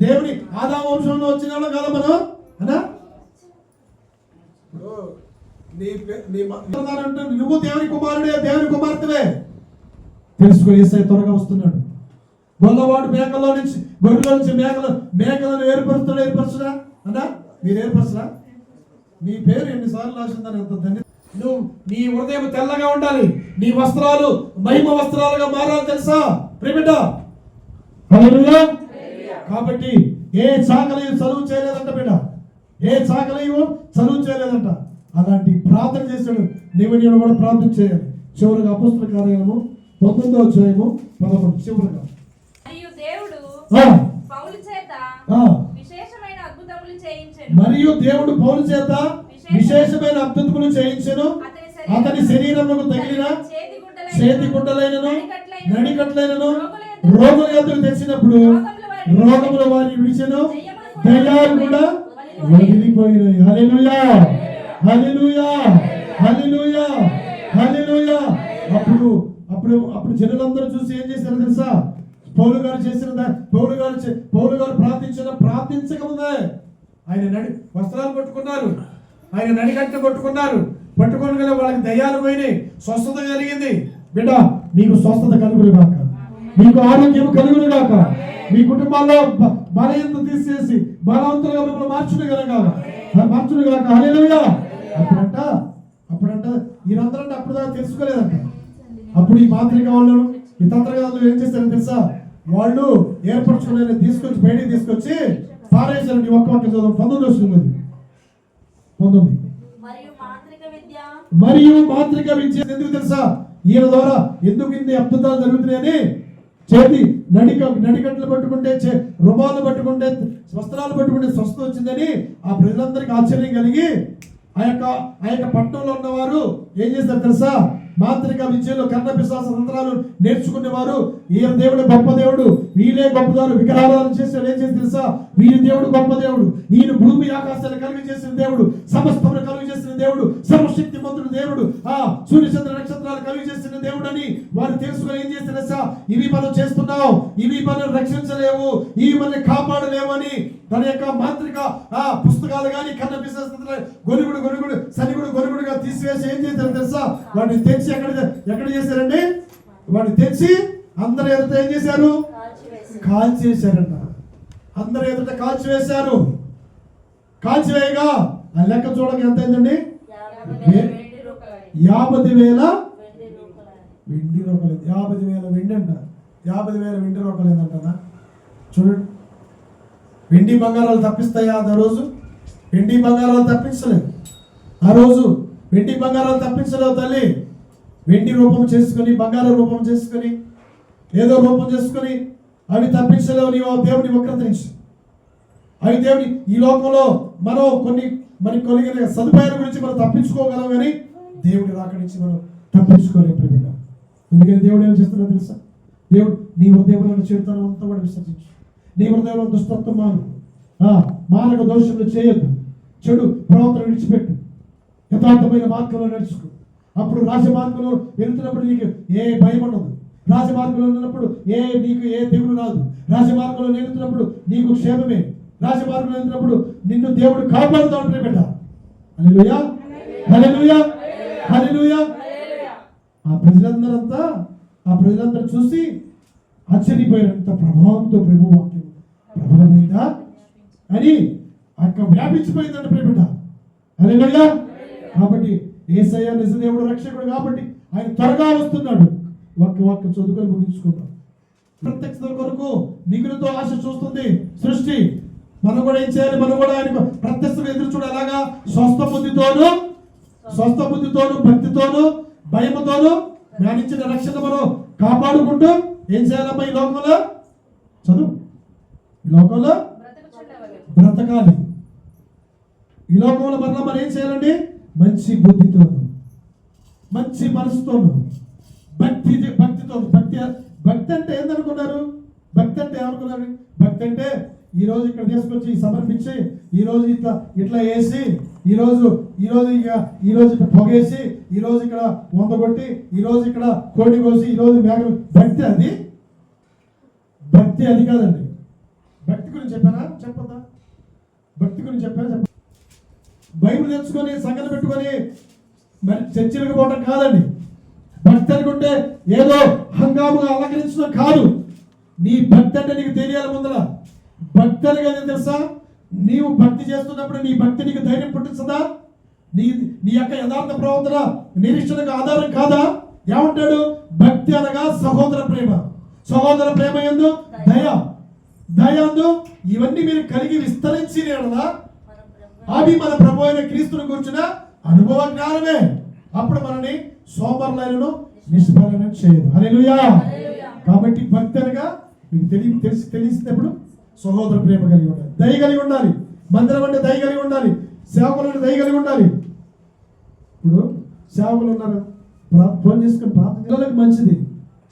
[SPEAKER 1] దేవుని ఆదాము వంశంలో వచ్చిన వాళ్ళు కదా మనం, అనా? నువ్వు దేవుని కుమారుడే, దేవుని కుమార్తెవే. తెలుసుకో, యేసయ్య త్వరగా వస్తున్నాడు. గొల్లవాడు మేకల్లో నుంచి, గొర్రెల నుంచి మేకలను ఏర్పరచడా అన్నా? మీరు ఏర్పరచరా? మీ పేరు ఎన్నిసార్లు రాసిందని అంత ధన్యత. నువ్వు నీ హృదయం తెల్లగా ఉండాలి, నీ వస్త్రాలు మహిమ వస్త్రాలుగా మారాలి తెలుసా ప్రియబిడ్డ? హల్లెలూయా. కాబట్టి ఏ చాకలియు చదువు చేయలేదంట బిడ్డ, ఏ చాకలియు చదువు చేయలేదంట. అలాంటి ప్రార్థన చేశాడు. నేను కూడా ప్రార్థన చేయాలి. చివరిగా అపోస్తల కార్యము 19వ అధ్యాయము 11 చివరిగా.
[SPEAKER 2] మరియు దేవుడు పౌలు చేత విశేషమైన అద్భుతములు చేయించెను. అతని శరీరమునకు తగిలిన చేతి గుడ్డలైనను నడికట్లైనను రోగుల యొద్దకు తెచ్చినప్పుడు రోగముల వారిని విడిచెను, దయ్యాలు కూడా వదిలిపోయినాయి. హల్లెలూయా, హల్లెలూయా, హల్లెలూయా, హల్లెలూయా. అప్పుడు జనులందరూ చూసి ఏం చేశారు తెలుసా? పౌలు గారు ప్రార్థించకముందే ఆయన వస్త్రాలు పట్టుకున్నారు, ఆయన నడికట్ట పట్టుకొని కదా వాళ్ళకి దయ్యాలు పోయినాయి, స్వస్థత కలిగింది. బిడ్డ, మీకు స్వస్థత కలుగును గాక, మీకు ఆరోగ్యం కలుగును గాక, మీ కుటుంబాల్లో బలహీనత తీసేసి బలవంతులుగా మిమ్మల్ని మార్చును గాక. హల్లెలూయా. అప్పుడంట వీరందరంటే అప్పుడు దాకా తెలుసుకోలేదంట. అప్పుడు ఈ మాంత్రిక వాళ్ళు, ఈ తంత్రగాళ్ళు ఏం చేస్తారని తెలుసా? వాళ్ళు ఏర్పరచుకునే బయటికి తీసుకొచ్చి పారేశారండి. ఒక్క చదువు 19 మరియు మాంత్రిక విద్య ఎందుకు తెలుసా? ఈయన ద్వారా ఎందుకు ఇన్ని అద్భుతాలు జరుగుతున్నాయని నడికట్లు పట్టుకుంటే, రుమాలు పట్టుకుంటే, వస్త్రాలు పట్టుకుంటే స్వస్థత వచ్చిందని ఆ ప్రజలందరికీ ఆశ్చర్యం కలిగి ఆ యొక్క పట్టణంలో ఉన్నవారు ఏం చేస్తారు తెలుసా? మాంత్రిక విద్యలో కర్ణ పిశాచ తంత్రాలు నేర్చుకునేవారు, ఈయన దేవుడు గొప్ప దేవుడు, వీళ్ళే గొప్పదారు, విగ్రహాలను చేసిన ఏం చేసి తెలుసా? వీరి దేవుడు గొప్ప దేవుడు, ఈయన భూమి ఆకాశాలు కలిగి చేసిన దేవుడు, సమస్తమును కలిగి చేసిన దేవుడు, సర్వశక్తి మంతుడు దేవుడు, సూర్యచంద్ర నక్షత్రాలు కలిగి చేసిన దేవుడు అని వారు తెలుసుకొని ఏం చేసి తెలుసా? ఇవి మనం చేస్తున్నాం, ఇవి మనం రక్షించలేవు, ఇవి మనం కాపాడలేవు అని తన యొక్క మాంత్రిక పుస్తకాలు కానీ కర్ణ పిశాచ గొరుగుడు గొరుగుడుగా తీసివేసి ఏం చేశారు తెలుసా? వాటిని తెచ్చి ఎక్కడ చేశారండి? వాటిని తెచ్చి అందరి ఎదుట ఏం చేశారు? కాల్చేశారంట. అందరి ఎదుట కాల్చివేశారు. కాల్చివేయగా ఆ లెక్క చూడక ఎంత అయిందండి? 50,000 వెండి రూపాయలు. 50,000 వెండి అంట. 50,000 వెండి రూపాయలు ఏంటంటనా? చూడండి, వెండి బంగారాలు తప్పిస్తాయా? ఆ రోజు వెండి బంగారాలు తప్పించలేదు. ఆ రోజు వెండి బంగారాలు తప్పించలేవు తల్లి. వెండి రూపం చేసుకుని, బంగారం రూపం చేసుకుని, ఏదో రూపం చేసుకుని అవి తప్పించలేవు నీవు దేవుని వక్రత నుంచి. అవి దేవుని ఈ లోకంలో మనం మనకి కలిగిన సదుపాయాల గురించి మనం తప్పించుకోగలం, కానీ దేవుడి రాక నుంచి మనం తప్పించుకోలేము ప్రియమైన. అందుకని దేవుడు ఏం చేస్తున్నాడో తెలుసా? దేవుడు నీ హృదయంలో చేరుతాను అంతా కూడా విసర్జించు. నీ హృదయంలో దుష్టత్వం మాను, మానక దోషములు చేయొద్దు, చెడు ప్రవర్తన విడిచిపెట్టు, యథార్థమైన మార్గంలో నడుచుకో. అప్పుడు రాజమార్గంలో వెళ్తున్నప్పుడు నీకు ఏ భయం ఉండదు, రాజమార్గంలో ఉన్నప్పుడు నీకు ఏ తెగులు రాదు, రాజమార్గంలో వెళ్తున్నప్పుడు నీకు క్షేమమే, రాజమార్గంలో వెళ్తున్నప్పుడు నిన్ను దేవుడు కాపాడుతాడు. ప్రియబిడ్డ, హల్లెలూయా, హల్లెలూయా, హల్లెలూయా. ఆ ప్రజలందరూ చూసి ఆశ్చర్యపోయారంత ప్రభావంతో ప్రభు వాక్యం ప్రబలమైందా అని అక్కడ వ్యాపించిపోయిందంట ప్రియబిడ్డ, హల్లెలూయా. కాబట్టి యేసయ్య నిజదేవుడు రక్షకుడు కాబట్టి ఆయన త్వరగా వస్తున్నాడు. వాక్య చదువుకొని ముగించుకుందాం. ప్రత్యక్షత కొరకు మిగులుతో ఆశ చూస్తుంది సృష్టి. మనం కూడా ఏం చేయాలి? మనం కూడా ఆయన ప్రత్యక్షత ఎదురు చూడాలి. అలాగా స్వస్థ బుద్ధితోను భక్తితోను భయముతోను జ్ఞానించిన రక్షణ మనం కాపాడుకుంటూ ఏం చేయాలమ్మా? ఈ లోకంలో బ్రతకాలి. ఈ లోకంలో మరలా మనం ఏం చేయాలండి? మంచి బుద్ధితోను, మంచి మనసుతోను, భక్తితోను. భక్తి అంటే ఏందనుకున్నారు? భక్తి అంటే ఏమనుకున్నారు? భక్తి అంటే ఈ రోజు ఇక్కడ తీసుకొచ్చి సమర్పించి, ఈ రోజు ఇట్లా వేసి, ఈ రోజు ఇక్కడ పొగేసి, ఈ రోజు ఇక్కడ వందగొట్టి, ఈ రోజు ఇక్కడ కోడి కోసి, ఈ రోజు మేకలు. భక్తి అది కాదండి. భక్తి గురించి చెప్పానా? చెప్పదా? భక్తి గురించి చెప్పానా? బైబిల్ తెచ్చుకొని సంగతి పెట్టుకొని మరి చర్చిలకు పోవడం కాదండి. భక్తి అనుకుంటే ఏదో హంగాముగా అలంకరించడం కాదు. నీ భక్తి అంటే నీకు తెలియాలి. ముందర భక్తి అని కదా తెలుసా? నీవు భక్తి చేస్తున్నప్పుడు నీ భక్తి నీకు ధైర్యం పుట్టించదా? నీ యొక్క యథార్థ ప్రవర్తన నిరీక్షణకు ఆధారం కాదా? ఏమంటాడు? భక్తి అనగా సహోదర ప్రేమ యందు దయందు ఇవన్నీ మీరు కలిగి విస్తరించి అవి మన ప్రభు అయిన క్రీస్తుని కూర్చున్న అనుభవ జ్ఞానమే. అప్పుడు మనని సోమరులైనను నిష్ఫలం చేయదు. హల్లెలూయా. కాబట్టి భక్తి అనగా మీకు తెలిసినప్పుడు సహోదర ప్రేమ కలిగి ఉండాలి, దయ కలిగి ఉండాలి. మందిరం అంటే దయ కలిగి ఉండాలి, సేవకులు అంటే దయ కలిగి ఉండాలి. ఇప్పుడు సేవకులు ఉన్నారు, ఫోన్ చేసుకుని ప్రార్థన పిల్లలకు మంచిది.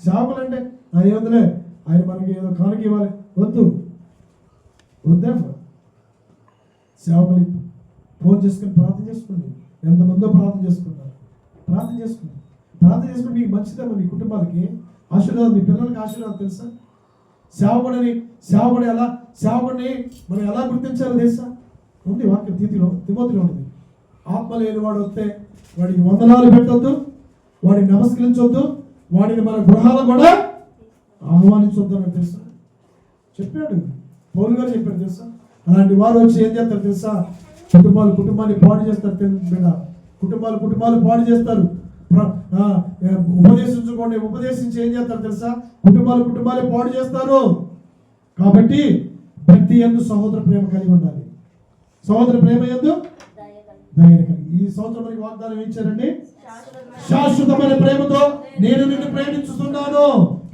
[SPEAKER 2] సేవకులు అంటే వద్దులే, ఆయన మనకి ఏదో కానుక ఇవ్వాలి, వద్దే. సేవకులకి ఫోన్ చేసుకుని ప్రార్థన చేసుకోండి. ఎంతమందో ప్రార్థన చేసుకుంటారు. ప్రార్థన చేసుకుంటే మీకు మంచిదేమో, మీ కుటుంబాలకి ఆశీర్వాదం, మీ పిల్లలకి ఆశీర్వాదం. తెలుసా? సేవకుడిని మనం ఎలా గుర్తించాలో తెలుసా? ఉంది వాక్యం తిమోతిలో ఉంది. ఆత్మ లేని వాడు వస్తే వాడికి వందనాలు పెట్టొద్దు, వాడిని నమస్కరించొద్దు, వాడిని మన గృహాలు కూడా ఆహ్వానించొద్దు అని తెలుసా చెప్పాడు. పౌలు గారు చెప్పాడు తెలుసా? అలాంటి వారు వచ్చి ఏం చేస్తారు తెలుసా? కుటుంబాన్ని పాడు చేస్తారు. కుటుంబాలు పాడు చేస్తారు. ఉపదేశించి ఏం చేస్తారు తెలుసా? కుటుంబాలు పాడు చేస్తారు. కాబట్టి భక్తి యందు సహోదర ప్రేమ కలిగి ఉండాలి. సహోదర ప్రేమ యందు దయ కలిగి. ఈ సంవత్సరం మనకి వాగ్దానం ఇచ్చారండి, శాశ్వతమైన ప్రేమతో నేను నిన్ను ప్రేమించుతున్నాను.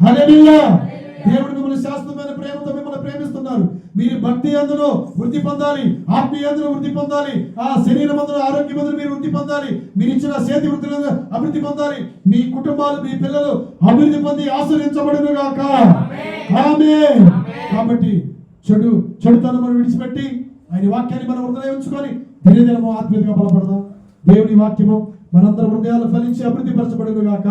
[SPEAKER 2] హల్లెలూయా. దేవుడు మిమ్మల్ని శాశ్వతమైన ప్రేమతో మిమ్మల్ని ప్రేమిస్తున్నారు. మీరు భక్తి అందులో వృద్ధి పొందాలి, ఆత్మీయ అందులో వృద్ధి పొందాలి, ఆ శరీరం అందులో ఆరోగ్యం అందులో మీరు వృద్ధి పొందాలి, మీరు ఇచ్చిన చేతి వృత్తులను అభివృద్ధి పొందాలి. మీ కుటుంబాలు, మీ పిల్లలు అభివృద్ధి పొంది ఆశీర్వదించబడును గాక. ఆమేన్. కాబట్టి చెడుతనమును విడిచిపెట్టి ఆయన వాక్యాన్ని మన హృదయంలో ఉంచుకొని దినదినము ఆత్మీయంగా బలపడదాం. దేవుని వాక్యము మనందరి హృదయాలు ఫలించి అభివృద్ధి పరచబడును గాక.